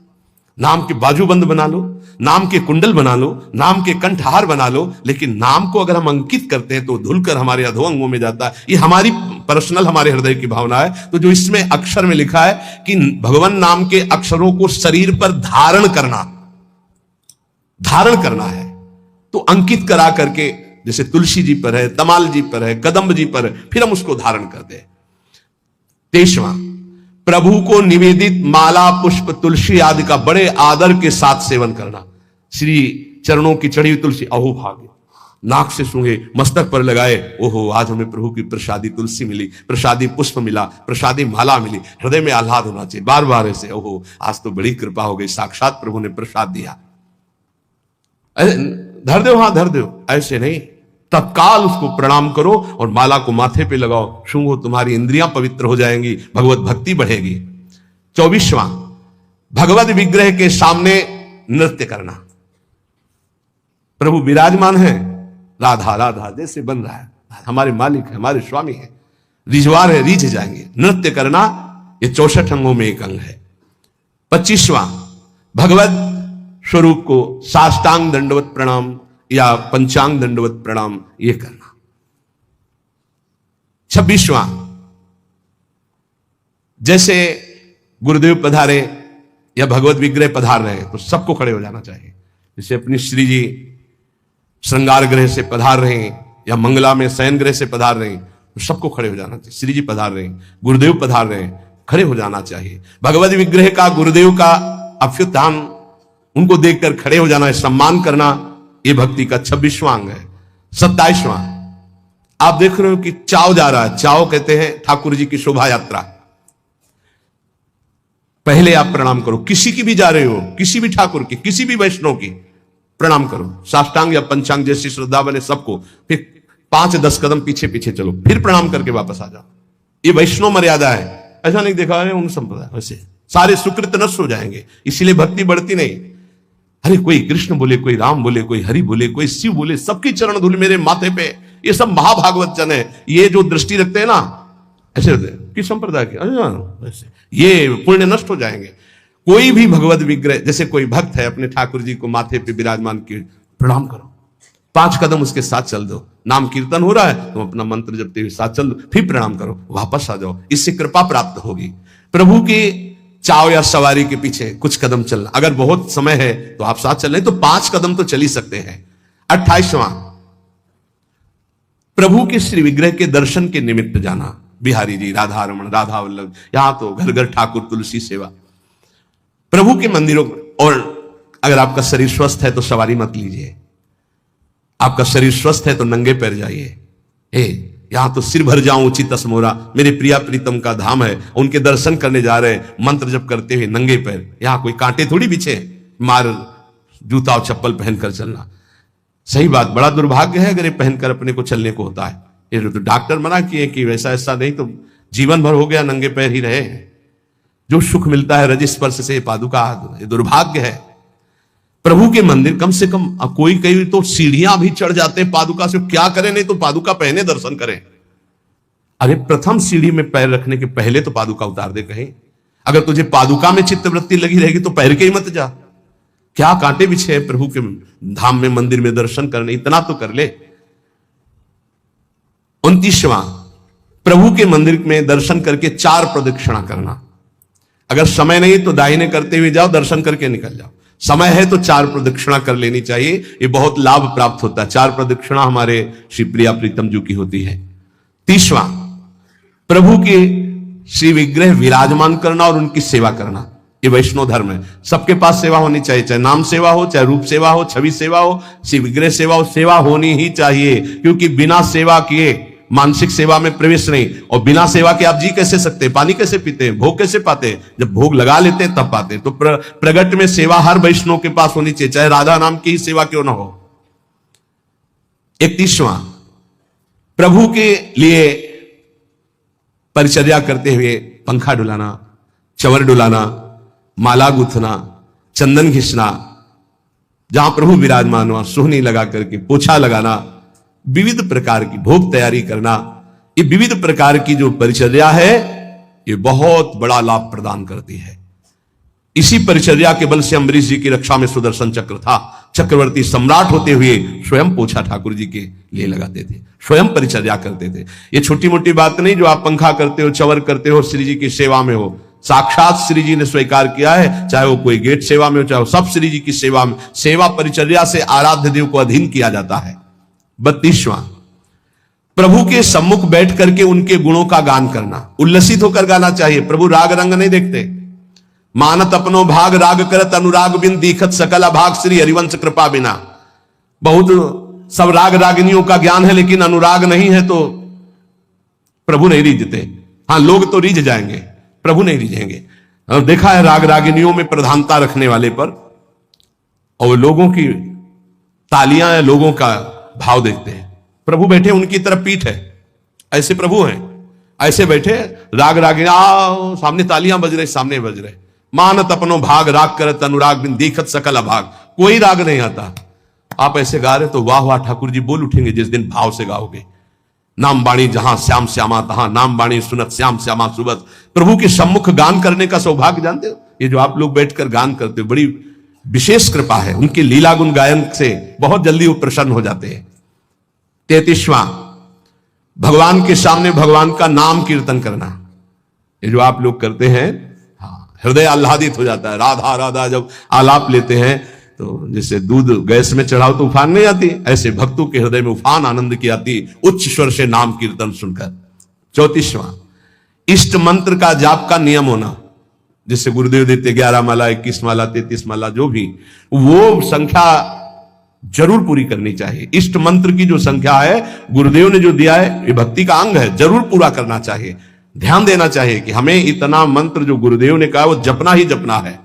नाम के बाजूबंद बना लो, नाम के कुंडल बना लो, नाम के कंठहार बना लो, लेकिन नाम को अगर हम अंकित करते हैं तो धुलकर हमारे अधोअंगों में जाता है। ये हमारी पर्सनल, हमारे हृदय की भावना है। तो जो इसमें अक्षर में लिखा है कि भगवान नाम के अक्षरों को शरीर पर धारण करना, धारण करना है, तो अंकित करा करके, जैसे तुलसी जी पर है, तमाल जी पर है, कदम्ब जी पर है, फिर हम उसको धारण करते हैं। 23वां, प्रभु को निवेदित माला पुष्प तुलसी आदि का बड़े आदर के साथ सेवन करना। श्री चरणों की चढ़ी हुई तुलसी, अहो भाग्य, नाक से सूंघे, मस्तक पर लगाए, ओहो आज हमें प्रभु की प्रसादी तुलसी मिली, प्रसादी पुष्प मिला, प्रसादी माला मिली, हृदय में आह्लाद होना चाहिए बार बार ऐसे, ओहो आज तो बड़ी कृपा हो गई, साक्षात प्रभु ने प्रसाद दिया। धर दो, हाँ धर दो, ऐसे नहीं, तत्काल उसको प्रणाम करो और माला को माथे पे लगाओ, सूंघो, तुम्हारी इंद्रियां पवित्र हो जाएंगी, भगवत भक्ति बढ़ेगी। 24वां, भगवत विग्रह के सामने नृत्य करना। प्रभु विराजमान है, राधा राधा जैसे बन रहा है, हमारे मालिक है, हमारे स्वामी है, रिजवार है, रीझ जाएंगे। नृत्य करना ये 64 अंगों में एक अंग है। 25वां, भगवत स्वरूप को साष्टांग दंडवत प्रणाम या पंचांग दंडवत प्रणाम ये करना। 26वां, जैसे गुरुदेव पधारे या भगवत विग्रह पधार रहे हैं तो सबको खड़े हो जाना चाहिए। जैसे अपनी श्री जी श्रृंगार ग्रह से पधार रहे हैं या मंगला में शयन ग्रह से पधार रहे हैं तो सबको खड़े हो जाना चाहिए। श्री जी पधार रहे हैं, गुरुदेव पधार रहे हैं, खड़े हो जाना चाहिए। भगवत विग्रह का, गुरुदेव का अभ्युत्थान, उनको देखकर खड़े हो जाना है, सम्मान करना, ये भक्ति का 26वां अंग है। 27वां, आप देख रहे हो कि चाव जा रहा है। चाव कहते हैं ठाकुर जी की शोभा यात्रा। पहले आप प्रणाम करो, किसी की भी जा रहे हो, किसी भी ठाकुर की, किसी भी वैष्णव की प्रणाम करो, साष्टांग या पंचांग जैसी श्रद्धा बने सबको। फिर 5-10 कदम पीछे पीछे चलो, फिर प्रणाम करके वापस आ जाओ। ये वैष्णव मर्यादा है। ऐसा नहीं देखा है उन संप्रदाय, वैसे सारे सुकृत नष्ट हो जाएंगे, इसीलिए भक्ति बढ़ती नहीं। अरे कोई कृष्ण बोले, कोई राम बोले, कोई हरि बोले, कोई शिव बोले, सबकी चरण धूल मेरे माथे पे। ये सब महाभागवत जन है। ये जो दृष्टि रखते हैं ना, ऐसे होते हैं किस संप्रदाय के, ऐसे ये पुण्य नष्ट हो जाएंगे। कोई भी भगवत विग्रह, जैसे कोई भक्त है अपने ठाकुर जी को माथे पे विराजमान किए, प्रणाम करो, 5 कदम उसके साथ चल दो। नाम कीर्तन हो रहा है, तुम अपना मंत्र जपते हुए साथ चल दो, फिर प्रणाम करो, वापस आ जाओ। इससे कृपा प्राप्त होगी। प्रभु की चाव या सवारी के पीछे कुछ कदम चलना, अगर बहुत समय है तो आप साथ चल रहे तो 5 कदम तो चल ही सकते हैं। 28वां, प्रभु के श्री विग्रह के दर्शन के निमित्त जाना। बिहारी जी, राधा रमन, राधा वल्लभ, यहां तो घर घर ठाकुर तुलसी सेवा। प्रभु के मंदिरों, और अगर आपका शरीर स्वस्थ है तो सवारी मत लीजिए, आपका शरीर स्वस्थ है तो नंगे पैर जाइए। यहां तो सिर भर जाऊं उचित असमोरा, मेरे प्रिया प्रीतम का धाम है, उनके दर्शन करने जा रहे हैं, मंत्र जप करते हुए नंगे पैर। यहां कोई कांटे थोड़ी बिछे, मार जूता और चप्पल पहनकर चलना। सही बात, बड़ा दुर्भाग्य है अगर ये पहनकर अपने को चलने को होता है। ये तो डॉक्टर मना किए कि वैसा ऐसा नहीं तो जीवन भर हो गया नंगे पैर ही रहे। जो सुख मिलता है रज स्पर्श से पादुका, ये दुर्भाग्य है। प्रभु के मंदिर कम से कम, कोई कई तो सीढ़ियां भी चढ़ जाते हैं पादुका से, क्या करें, नहीं तो पादुका पहने दर्शन करें। अरे प्रथम सीढ़ी में पैर रखने के पहले तो पादुका उतार दे कहीं। अगर तुझे पादुका में चित्तवृत्ति लगी रहेगी तो पैर के ही मत जा। क्या कांटे बिछे हैं प्रभु के धाम में, मंदिर में दर्शन करने, इतना तो कर ले। 29वां, प्रभु के मंदिर में दर्शन करके 4 प्रदक्षिणा करना। अगर समय नहीं तो दाहिने करते हुए जाओ, दर्शन करके निकल जाओ। समय है तो 4 प्रदक्षिणा कर लेनी चाहिए, ये बहुत लाभ प्राप्त होता है। 4 प्रदक्षिणा हमारे श्री प्रिया प्रीतम जी की होती है। 30वां, प्रभु के श्री विग्रह विराजमान करना और उनकी सेवा करना। ये वैष्णव धर्म है, सबके पास सेवा होनी चाहिए, चाहे नाम सेवा हो, चाहे रूप सेवा हो, छवि सेवा हो, श्री विग्रह सेवा हो, सेवा होनी ही चाहिए। क्योंकि बिना सेवा किए मानसिक सेवा में प्रवेश नहीं, और बिना सेवा के आप जी कैसे सकते हैं, पानी कैसे पीते हैं, भोग कैसे पाते हैं, जब भोग लगा लेते हैं तब पाते हैं। तो प्रगट में सेवा हर वैष्णव के पास होनी चाहिए, चाहे राधा नाम की ही सेवा क्यों ना हो। 31वां, प्रभु के लिए परिचर्या करते हुए पंखा डुलाना, चवर डुलाना, माला गुथना, चंदन घिसना, जहां प्रभु विराजमान हुआ सोहनी लगा करके पोछा लगाना, विविध प्रकार की भोग तैयारी करना, ये विविध प्रकार की जो परिचर्या है ये बहुत बड़ा लाभ प्रदान करती है। इसी परिचर्या के बल से अम्बरीश जी की रक्षा में सुदर्शन चक्र था। चक्रवर्ती सम्राट होते हुए स्वयं पोछा ठाकुर जी के लिए लगाते थे, स्वयं परिचर्या करते थे। ये छोटी मोटी बात नहीं जो आप पंखा करते हो, चवर करते हो, श्री जी की सेवा में हो। साक्षात श्री जी ने स्वीकार किया है, चाहे वो कोई गेट सेवा में हो, चाहे वो सब श्री जी की सेवा में। सेवा परिचर्या से आराध्य देव को अधीन किया जाता है। 32वां, प्रभु के सम्मुख बैठ करके उनके गुणों का गान करना, उल्लसित होकर गाना चाहिए। प्रभु राग रंग नहीं देखते। मानत अपनो भाग राग करत अनुराग बिन दीखत सकल अभाग श्री हरिवंश कृपा बिना। बहुत सब राग रागिनियों का ज्ञान है लेकिन अनुराग नहीं है तो प्रभु नहीं रीझते। हाँ, लोग तो रीझ जाएंगे, प्रभु नहीं रीझेंगे। देखा है राग रागिनियों में प्रधानता रखने वाले पर, और लोगों की तालियां या लोगों का भाव देखते हैं। प्रभु बैठे उनकी तरफ पीठ है, ऐसे प्रभु हैं, ऐसे बैठे राग रागिनी, सामने तालियां बज रहे, सामने बज रहे। मानत अपनो भाग राग करत अनुराग बिन दीखत सकल अभाग। कोई राग नहीं आता, आप ऐसे गा रहे तो वाह वाह ठाकुर जी बोल उठेंगे जिस दिन भाव से गाओगे। नाम बाणी जहां श्याम श्यामा तहां, नाम बाणी सुनत श्याम श्यामा सुबत। प्रभु के सम्मुख गान करने का सौभाग्य जानते हो, ये जो आप लोग बैठकर गान करते हो, बड़ी विशेष कृपा है। उनके लीला गुण गायन से बहुत जल्दी वो प्रसन्न हो जाते हैं। 33वां, भगवान के सामने भगवान का नाम कीर्तन करना। ये जो आप लोग करते हैं, हृदय आह्लादित हो जाता है। राधा राधा जब आलाप लेते हैं तो जैसे दूध गैस में चढ़ाओ तो उफान नहीं आती, ऐसे भक्तों के हृदय में उफान आनंद की आती उच्च स्वर से नाम कीर्तन सुनकर। 34वां, इष्ट मंत्र का जाप का नियम होना। जिससे गुरुदेव देते 11 माला, 21 माला, 33 माला, जो भी वो संख्या जरूर पूरी करनी चाहिए। इष्ट मंत्र की जो संख्या है गुरुदेव ने जो दिया है, ये भक्ति का अंग है, जरूर पूरा करना चाहिए। ध्यान देना चाहिए कि हमें इतना मंत्र जो गुरुदेव ने कहा वो जपना ही जपना है।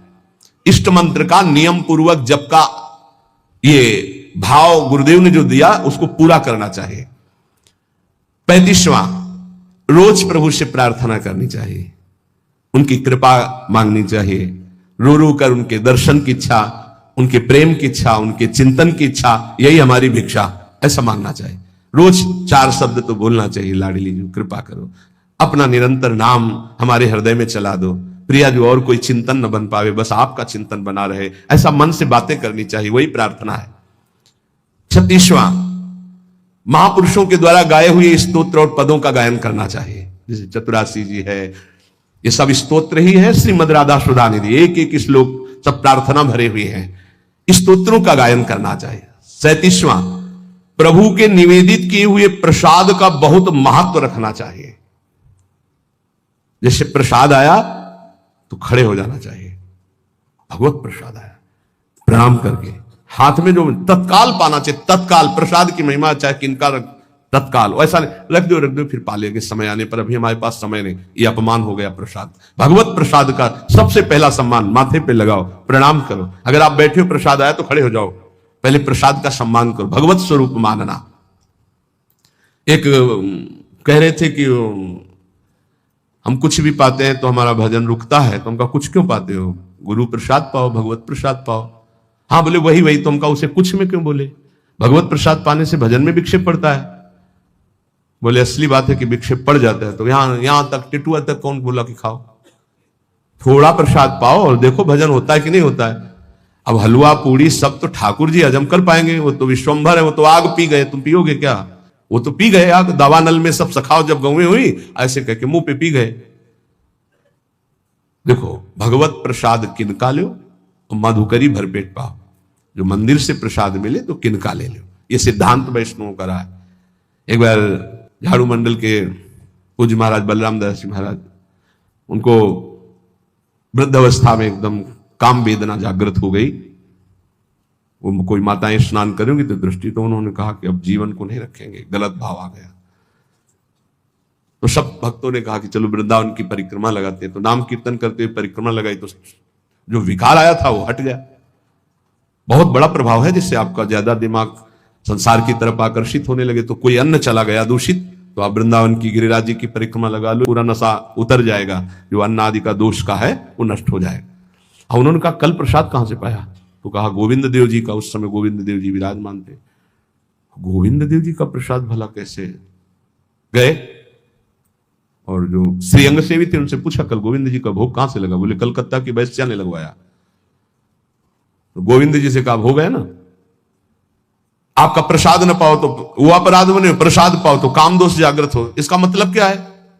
इष्ट मंत्र का नियम पूर्वक जप का ये भाव गुरुदेव ने जो दिया उसको पूरा करना चाहिए। 35वां, रोज प्रभु से प्रार्थना करनी चाहिए, उनकी कृपा मांगनी चाहिए, रो रो कर उनके दर्शन की इच्छा, उनके प्रेम की इच्छा, उनके चिंतन की इच्छा, यही हमारी भिक्षा, ऐसा मांगना चाहिए। रोज 4 शब्द तो बोलना चाहिए, लाडली जी कृपा करो, अपना निरंतर नाम हमारे हृदय में चला दो, प्रिया जो और कोई चिंतन न बन पावे, बस आपका चिंतन बना रहे, ऐसा मन से बातें करनी चाहिए, वही प्रार्थना है। 36वां, महापुरुषों के द्वारा गाए हुए स्तोत्र और पदों का गायन करना चाहिए। जैसे चतुरासी जी है, ये सब स्तोत्र ही है, श्रीमद राधा सुधा निधि, एक एक श्लोक सब प्रार्थना भरे हुए हैं, स्तोत्रों का गायन करना चाहिए। 37वां, प्रभु के निवेदित किए हुए प्रसाद का बहुत महत्व रखना चाहिए। जैसे प्रसाद आया तो खड़े हो जाना चाहिए, भगवत प्रसाद आया, प्रणाम करके हाथ में जो तत्काल पाना चाहिए, तत्काल प्रसाद की महिमा चाहे किनका तत्काल, ऐसा नहीं रख दो फिर पा लेंगे समय आने पर, अभी हमारे पास समय नहीं, ये अपमान हो गया प्रसाद। भगवत प्रसाद का सबसे पहला सम्मान माथे पे लगाओ, प्रणाम करो, अगर आप बैठे हो प्रसाद आया तो खड़े हो जाओ, पहले प्रसाद का सम्मान करो, भगवत स्वरूप मानना। एक कह रहे थे कि हम कुछ भी पाते हैं तो हमारा भजन रुकता है, तो हमका कुछ क्यों पाते हो, गुरु प्रसाद पाओ, भगवत प्रसाद पाओ। हाँ बोले वही तो हमका उसे कुछ में क्यों बोले, भगवत प्रसाद पाने से भजन में विक्षेप पड़ता है। बोले असली बात है कि विक्षेप पड़ जाता है, तो यहां तक टिटुआ तक कौन बोला कि खाओ, थोड़ा प्रसाद पाओ और देखो भजन होता है कि नहीं होता है। अब हलवा पूड़ी सब तो ठाकुर जी हजम कर पाएंगे, वो तो विश्वंभर है, वो तो आग पी गए, तुम पियोगे क्या, वो तो पी गए आग, दावानल में सब सखाओ जब गौएं हुई ऐसे कह के मुंह पे पी गए। देखो भगवत प्रसाद किनका लो और मधुकरी भरपेट पाओ, जो मंदिर से प्रसाद मिले तो किनका ले लो, ये सिद्धांत वैष्णव का रहा है। एक बार झाड़ू मंडल के पूज्य महाराज बलराम दास जी महाराज, उनको वृद्ध अवस्था में एकदम काम वेदना जागृत हो गई, वो कोई माताएं स्नान करेंगी तो दृष्टि, तो उन्होंने कहा कि अब जीवन को नहीं रखेंगे, गलत भाव आ गया। तो सब भक्तों ने कहा कि चलो वृंदावन की परिक्रमा लगाते हैं, तो नाम कीर्तन करते हुए परिक्रमा लगाई तो जो विकार आया था वो हट गया। बहुत बड़ा प्रभाव है, जिससे आपका ज्यादा दिमाग संसार की तरफ आकर्षित होने लगे, तो कोई अन्न चला गया दूषित, तो आप वृंदावन की गिरिराज जी की परिक्रमा लगा लो, पूरा नशा उतर जाएगा, जो अन्न आदि का दोष का है वो नष्ट हो जाएगा। और उन्होंने कहा कल प्रसाद कहां से पाया, तो कहा गोविंद देव जी का, उस समय गोविंद देव जी विराजमान थे। गोविंद देव जी का प्रसाद भला कैसे, गए और जो श्रीअंग सेवी थे उनसे पूछा कल गोविंद जी का भोग कहां से लगा, बोले कलकत्ता की वैश्या ने लगवाया। तो गोविंद जी से कहा भोग है ना, आपका प्रसाद न पाओ तो वो अपराध बने, प्रसाद पाओ तो काम दोष जागृत हो, इसका मतलब क्या है,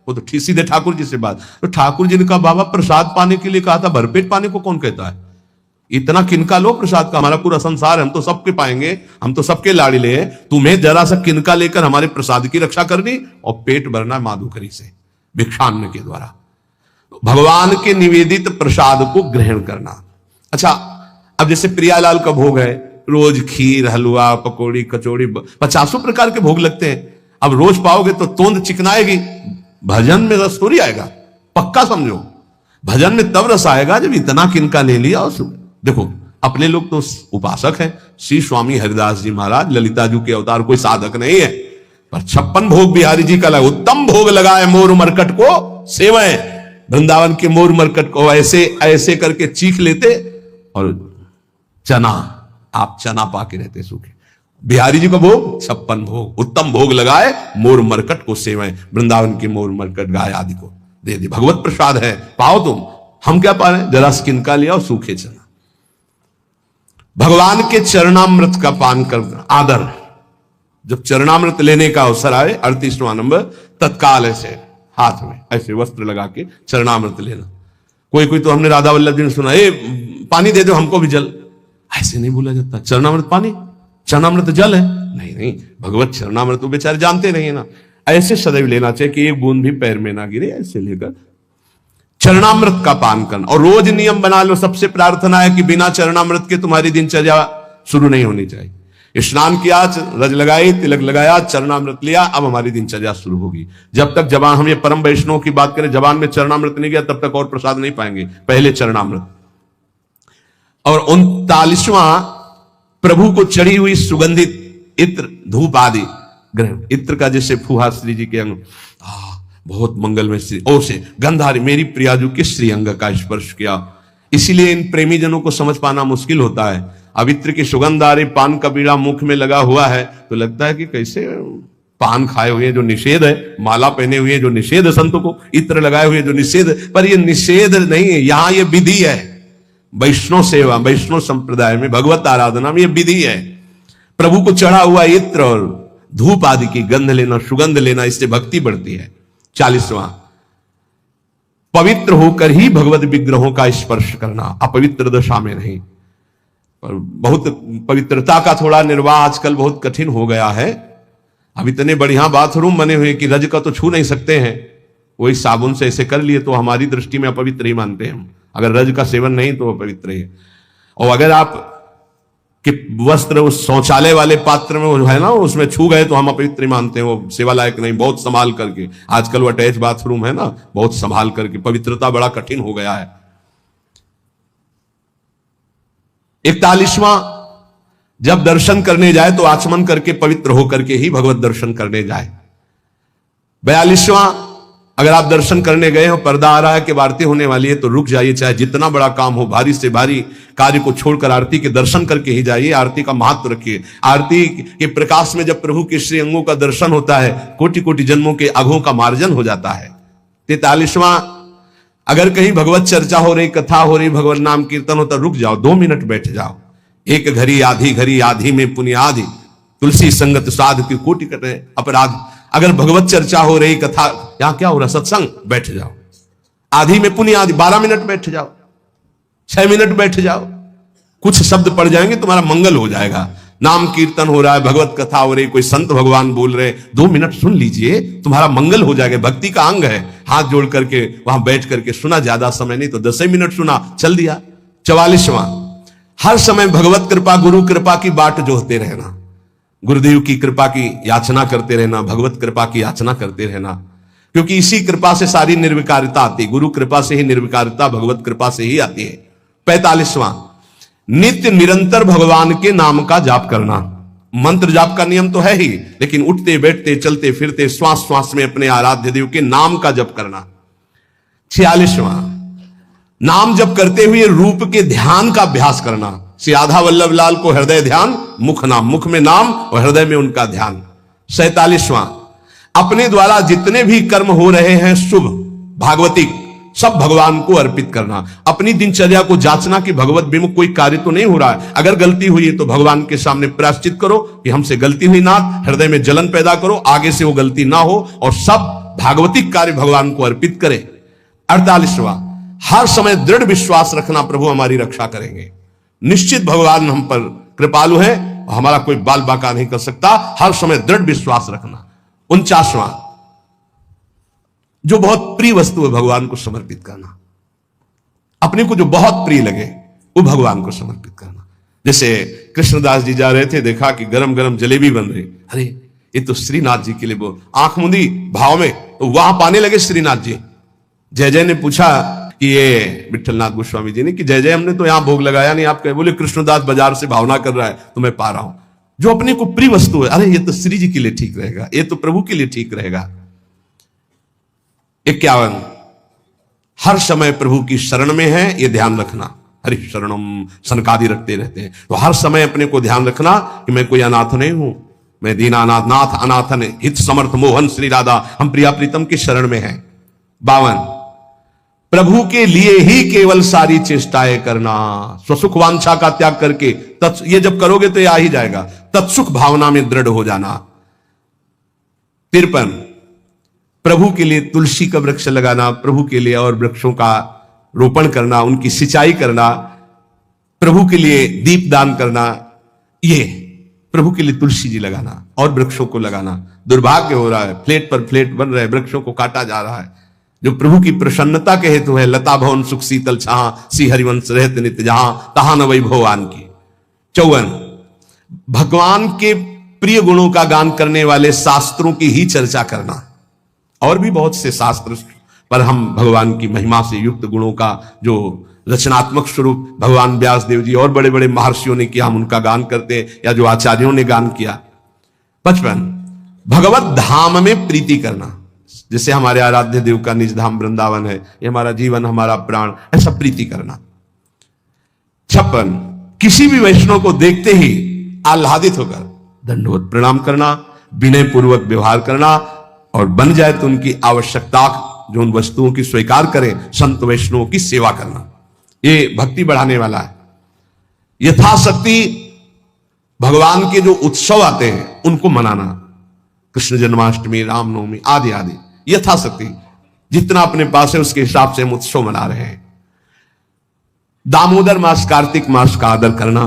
वो तो सीधे ठाकुर जी से बात। तो ठाकुर जी ने कहा बाबा प्रसाद पाने के लिए कहा था, भरपेट पाने को कौन कहता है, इतना किनका लो प्रसाद का, हमारा पूरा संसार है, हम तो सबके पाएंगे, हम तो सबके लाड़िले हैं, तुम्हें जरा सा किनका लेकर हमारे प्रसाद की रक्षा करनी और पेट भरना माधुकरी से, भिक्षान्न के द्वारा, भगवान के निवेदित प्रसाद को ग्रहण करना। अच्छा अब जैसे प्रियालाल का भोग है, रोज खीर हलवा पकौड़ी कचौड़ी 50 प्रकार के भोग लगते हैं, अब रोज पाओगे तो तोंद चिकनाएगी, भजन में रस थोड़ी आएगा, पक्का समझो, भजन में तब रस आएगा जब इतना किनका ले लिया। और देखो अपने लोग तो उपासक हैं, श्री स्वामी हरिदास जी महाराज ललिता जी के अवतार, कोई साधक नहीं है, पर 56 भोग बिहारी जी का लगा, उत्तम भोग लगाए मोर मरकट को सेवाएं, वृंदावन के मोर मरकट को ऐसे ऐसे करके चीख लेते, और चना आप चना पाके रहते सूखे। बिहारी जी का भोग 56 भोग, उत्तम भोग लगाए मोर मरकट को सेवाएं, वृंदावन के मोर मरकट गाय आदि को दे दे, भगवत प्रसाद है, पाओ तुम, हम क्या पा रहे हैं, जरा किनका लिया और सूखे चना। भगवान के चरणामृत का पान कर आदर, जब चरणामृत लेने का अवसर आए 38वां नंबर, तत्काल ऐसे हाथ में ऐसे वस्त्र लगा के चरणामृत लेना। कोई तो हमने राधा वल्लभ जी ने सुना, पानी दे दो हमको भी जल, ऐसे नहीं बोला जाता, चरणामृत पानी, चरणामृत जल है, नहीं भगवत चरणामृत तो बेचारे जानते नहीं है ना, ऐसे सदैव लेना चाहिए कि एक बूंद भी पैर में ना गिरे, ऐसे लेकर चरणामृत का पान करना। और रोज नियम बना लो, सबसे प्रार्थना है कि बिना चरणामृत के तुम्हारी दिनचर्या शुरू नहीं होनी चाहिए। स्नान किया, रज लगाई, तिलक लगाया, चरणामृत लिया, अब हमारी दिनचर्या शुरू होगी। जब तक जबान, हम ये परम वैष्णव की बात करें, जबान में चरणामृत नहीं गया तब तक और प्रसाद नहीं पाएंगे, पहले चरणामृत। और 39वां प्रभु को चढ़ी हुई सुगंधित इत्र, धूप आदि ग्रहण। इत्र का जैसे फुहा श्री जी के अंग, बहुत मंगल में श्री ओ से गंधारी मेरी प्रियाजू के श्री अंग का स्पर्श किया। इसीलिए इन प्रेमी जनों को समझ पाना मुश्किल होता है। अब इत्र की सुगंध आ रही, पान का बीड़ा मुख में लगा हुआ है तो लगता है कि कैसे पान खाए हुए जो निषेध है, माला पहने हुए जो निषेध है, संतों को इत्र लगाए हुए जो निषेध है, पर ये निषेध नहीं है, यहां ये विधि है। वैष्णव सेवा, वैष्णव संप्रदाय में भगवत आराधना में ये विधि है। प्रभु को चढ़ा हुआ इत्र और धूप आदि की गंध लेना, सुगंध लेना, इससे भक्ति बढ़ती है। 40वां पवित्र होकर ही भगवत विग्रहों का स्पर्श करना, अपवित्र दशा में नहीं। और बहुत पवित्रता का थोड़ा निर्वाह आजकल बहुत कठिन हो गया है। अब इतने बढ़िया बाथरूम बने हुए कि रज का तो छू नहीं सकते हैं, वही साबुन से ऐसे कर लिए तो हमारी दृष्टि में अपवित्र ही मानते हैं हम। अगर रज का सेवन नहीं तो अपवित्र ही। और अगर आप कि वस्त्र उस शौचालय वाले पात्र में वो है ना, उसमें छू गए तो हम अपवित्र मानते हैं, वो सेवा लायक नहीं। बहुत संभाल करके, आजकल वो अटैच बाथरूम है ना, बहुत संभाल करके, पवित्रता बड़ा कठिन हो गया है। 41वां जब दर्शन करने जाए तो आचमन करके पवित्र होकर के ही भगवत दर्शन करने जाए। 42वां अगर आप दर्शन करने गए हो, पर्दा आ रहा है कि आरती होने वाली है तो रुक जाइए, चाहे जितना बड़ा काम हो, भारी से भारी कार्य को छोड़कर आरती के दर्शन करके ही जाइए। आरती का महत्व रखिए। आरती के प्रकाश में जब प्रभु के श्री अंगों का दर्शन होता है, कोटि कोटि जन्मों के अघों का मार्जन हो जाता है। 43वां अगर कहीं भगवत चर्चा हो रही, कथा हो रही, भगवत नाम कीर्तन होता, रुक जाओ, 2 मिनट बैठ जाओ। एक घड़ी आधी में पुण्यादि, तुलसी संगत साध की कोटि कटे अपराध। अगर भगवत चर्चा हो रही, कथा, यहां क्या हो रहा, सत्संग, बैठ जाओ। आधी में पुण्य आदि, 12 मिनट बैठ जाओ, 6 मिनट बैठ जाओ, कुछ शब्द पढ़ जाएंगे, तुम्हारा मंगल हो जाएगा। नाम कीर्तन हो रहा है, भगवत कथा हो रही, कोई संत भगवान बोल रहे, 2 मिनट सुन लीजिए, तुम्हारा मंगल हो जाएगा। भक्ति का अंग है, हाथ जोड़ करके वहां बैठ करके सुना, ज्यादा समय नहीं तो 10 मिनट सुना, चल दिया। 44वां हर समय भगवत कृपा, गुरु कृपा की बाट जोहते रहना, गुरुदेव की कृपा की याचना करते रहना, भगवत कृपा की याचना करते रहना, क्योंकि इसी कृपा से सारी निर्विकारिता आती है। गुरु कृपा से ही निर्विकारिता, भगवत कृपा से ही आती है। 45वां नित्य निरंतर भगवान के नाम का जाप करना। मंत्र जाप का नियम तो है ही, लेकिन उठते बैठते चलते फिरते श्वास श्वास में अपने आराध्य देव के नाम का जप करना। 46वां नाम जप करते हुए रूप के ध्यान का अभ्यास करना। श्री राधा वल्लभ लाल को हृदय ध्यान, मुख नाम, मुख में नाम और हृदय में उनका ध्यान। 47वां अपने द्वारा जितने भी कर्म हो रहे हैं शुभ भागवतिक, सब भगवान को अर्पित करना। अपनी दिनचर्या को जांचना कि भगवत विमुख कोई कार्य तो नहीं हो रहा है। अगर गलती हुई है तो भगवान के सामने प्रायश्चित करो कि हमसे गलती हुई नाथ, हृदय में जलन पैदा करो, आगे से वो गलती ना हो, और सब भागवतिक कार्य भगवान को अर्पित करें। 48वां हर समय दृढ़ विश्वास रखना, प्रभु हमारी रक्षा करेंगे, निश्चित भगवान हम पर कृपालु है, हमारा कोई बाल बाका नहीं कर सकता, हर समय दृढ़ विश्वास रखना। 49वां जो बहुत प्रिय वस्तु है भगवान को समर्पित करना, अपने को जो बहुत प्रिय लगे वो भगवान को समर्पित करना। जैसे कृष्णदास जी जा रहे थे, देखा कि गरम गरम जलेबी बन रही, अरे ये तो श्रीनाथ जी के लिए, वो आंख मुंदी भाव में, तो वहां पाने लगे श्रीनाथ जी। जय जय ने पूछा कि ये विठलनाथ गोस्वामी जी ने कि जय जय हमने तो यहां भोग लगाया नहीं, आप कहे, बोले कृष्णदास बाजार से भावना कर रहा है तो मैं पा रहा हूं। जो अपने को प्रिय वस्तु है, अरे ये तो श्री जी के लिए ठीक रहेगा, ये तो प्रभु के लिए ठीक रहेगा। 51 हर समय प्रभु की शरण में है, ये ध्यान रखना। हरि शरणम सनकादि रखते रहते हैं, तो हर समय अपने को ध्यान रखना कि मैं कोई अनाथ नहीं हूं, मैं दीनानाथ नाथ अनाथन हित समर्थ मोहन श्री राधा, हम प्रिया प्रीतम की शरण में हैं। 52 प्रभु के लिए ही केवल सारी चेष्टाएं करना, स्वसुख वांछा का त्याग करके, ये जब करोगे तो ये आ ही जाएगा, तत्सुख भावना में दृढ़ हो जाना। 53 प्रभु के लिए तुलसी का वृक्ष लगाना, प्रभु के लिए और वृक्षों का रोपण करना, उनकी सिंचाई करना, प्रभु के लिए दीप दान करना, ये प्रभु के लिए तुलसी जी लगाना और वृक्षों को लगाना। दुर्भाग्य हो रहा है, फ्लैट पर फ्लैट बन रहे, वृक्षों को काटा जा रहा है, जो प्रभु की प्रसन्नता के हेतु है। लता भवन सुख शीतल छां, सी हरिवंश रहत नित्य जहां, तहां न वैभवान की। 54 भगवान के प्रिय गुणों का गान करने वाले शास्त्रों की ही चर्चा करना। और भी बहुत से शास्त्र, पर हम भगवान की महिमा से युक्त गुणों का जो रचनात्मक स्वरूप भगवान व्यास देव जी और बड़े बड़े महर्षियों ने किया, हम उनका गान करते हैं, या जो आचार्यों ने गान किया। 55 भगवत धाम में प्रीति करना, जैसे हमारे आराध्य देव का निज धाम वृंदावन है, ये हमारा जीवन, हमारा प्राण, ऐसा प्रीति करना। 56 किसी भी वैष्णव को देखते ही आह्लादित होकर दंडवत प्रणाम करना, विनय पूर्वक व्यवहार करना, और बन जाए तो उनकी आवश्यकता जो उन वस्तुओं की स्वीकार करें, संत वैष्णवों की सेवा करना। ये भक्ति बढ़ाने वाला है। यथाशक्ति भगवान के जो उत्सव आते हैं उनको मनाना, कृष्ण जन्माष्टमी, रामनवमी आदि आदि, यथाशक्ति जितना अपने पास है उसके हिसाब से हम उत्सव मना रहे हैं। दामोदर मास, कार्तिक मास का आदर करना।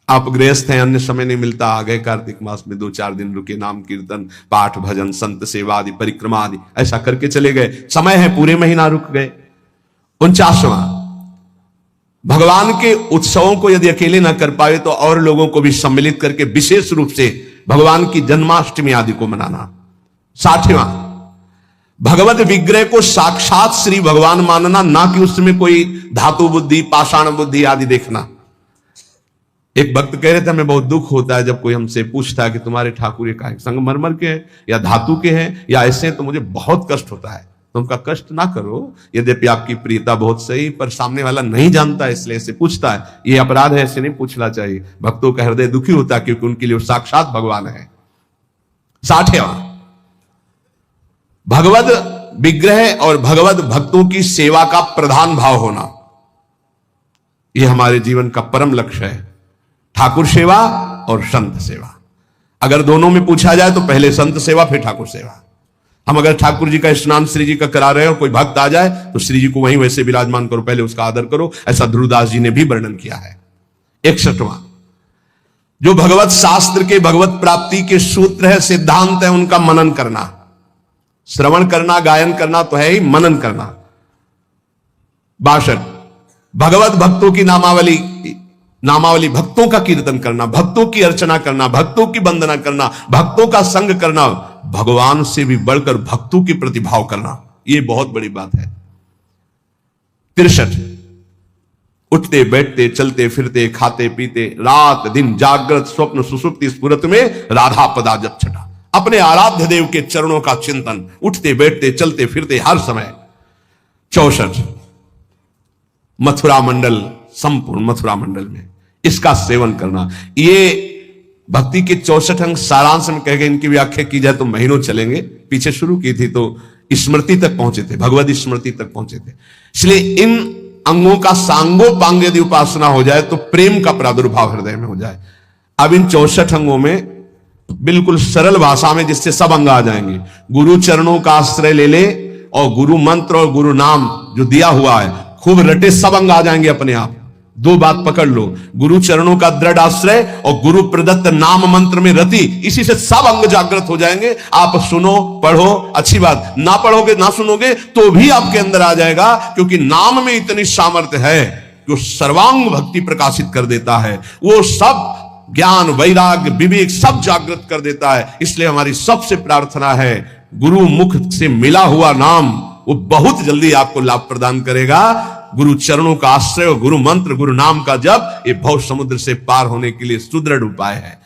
आप गृहस्थ हैं, अन्य समय नहीं मिलता, आ गए कार्तिक मास में 2-4 दिन रुके, नाम कीर्तन, पाठ, भजन, संत सेवा आदि, परिक्रमा आदि ऐसा करके चले गए, समय है पूरे महीना रुक गए। 49वां भगवान के उत्सवों को यदि अकेले ना कर पाए तो और लोगों को भी सम्मिलित करके विशेष रूप से भगवान की जन्माष्टमी आदि को मनाना। 60वां भगवत विग्रह को साक्षात श्री भगवान मानना, ना कि उसमें कोई धातु बुद्धि, पाषाण बुद्धि आदि देखना। एक भक्त कह रहे थे, हमें बहुत दुख होता है जब कोई हमसे पूछता है कि तुम्हारे ठाकुर का संगमरमर के हैं या धातु के हैं या ऐसे, तो मुझे बहुत कष्ट होता है। तुमका कष्ट ना करो, यद्यपि आपकी प्रियता बहुत सही, पर सामने वाला नहीं जानता इसलिए ऐसे पूछता है, ये अपराध है, ऐसे नहीं पूछना चाहिए। भक्तों का हृदय दुखी होता है क्योंकि उनके लिए साक्षात भगवान है। 60वां भगवत विग्रह और भगवत भक्तों की सेवा का प्रधान भाव होना, यह हमारे जीवन का परम लक्ष्य है। ठाकुर सेवा और संत सेवा, अगर दोनों में पूछा जाए तो पहले संत सेवा फिर ठाकुर सेवा। हम अगर ठाकुर जी का स्नान श्री जी का करा रहे हैं और कोई भक्त आ जाए तो श्री जी को वहीं वैसे विराजमान करो, पहले उसका आदर करो, ऐसा ध्रुवदास जी ने भी वर्णन किया है। 61वां जो भगवत शास्त्र के भगवत प्राप्ति के सूत्र है, सिद्धांत है, उनका मनन करना। श्रवण करना, गायन करना तो है ही, मनन करना। 62 भगवत भक्तों की नामावली भक्तों का कीर्तन करना, भक्तों की अर्चना करना, भक्तों की वंदना करना, भक्तों का संग करना, भगवान से भी बढ़कर भक्तों की प्रतिभाव करना, यह बहुत बड़ी बात है। 63 उठते बैठते चलते फिरते खाते पीते रात दिन जागृत स्वप्न सुसुप्ति स्फुरत में राधा पदा जप छटा, अपने आराध्य देव के चरणों का चिंतन उठते बैठते चलते फिरते हर समय। 64 मथुरा मंडल, संपूर्ण मथुरा मंडल में इसका सेवन करना। ये भक्ति के 64 अंग सारांश में कह गए, इनकी व्याख्या की जाए तो महीनों चलेंगे। पीछे शुरू की थी तो स्मृति तक पहुंचे थे, भगवत स्मृति तक पहुंचे थे। इसलिए इन अंगों का सांगोपांग यदि उपासना हो जाए तो प्रेम का प्रादुर्भाव हृदय में हो जाए। अब इन 64 अंगों में बिल्कुल सरल भाषा में जिससे सब अंग आ जाएंगे, गुरु चरणों का आश्रय ले ले और गुरु मंत्र और गुरु नाम जो दिया हुआ है खूब रटे, सब अंग आ जाएंगे अपने आप। 2 बात पकड़ लो, गुरु चरणों का दृढ़ आश्रय और गुरु प्रदत्त नाम मंत्र में रति, इसी से सब अंग जागृत हो जाएंगे। आप सुनो, पढ़ो, अच्छी बात, ना पढ़ोगे ना सुनोगे तो भी आपके अंदर आ जाएगा, क्योंकि नाम में इतनी सामर्थ्य है जो सर्वांग भक्ति प्रकाशित कर देता है। वो सब ज्ञान, वैराग्य, विवेक सब जागृत कर देता है। इसलिए हमारी सबसे प्रार्थना है, गुरु मुख से मिला हुआ नाम वो बहुत जल्दी आपको लाभ प्रदान करेगा। गुरु चरणों का आश्रय और गुरु मंत्र, गुरु नाम का जप, ये भव समुद्र से पार होने के लिए सुदृढ़ उपाय है।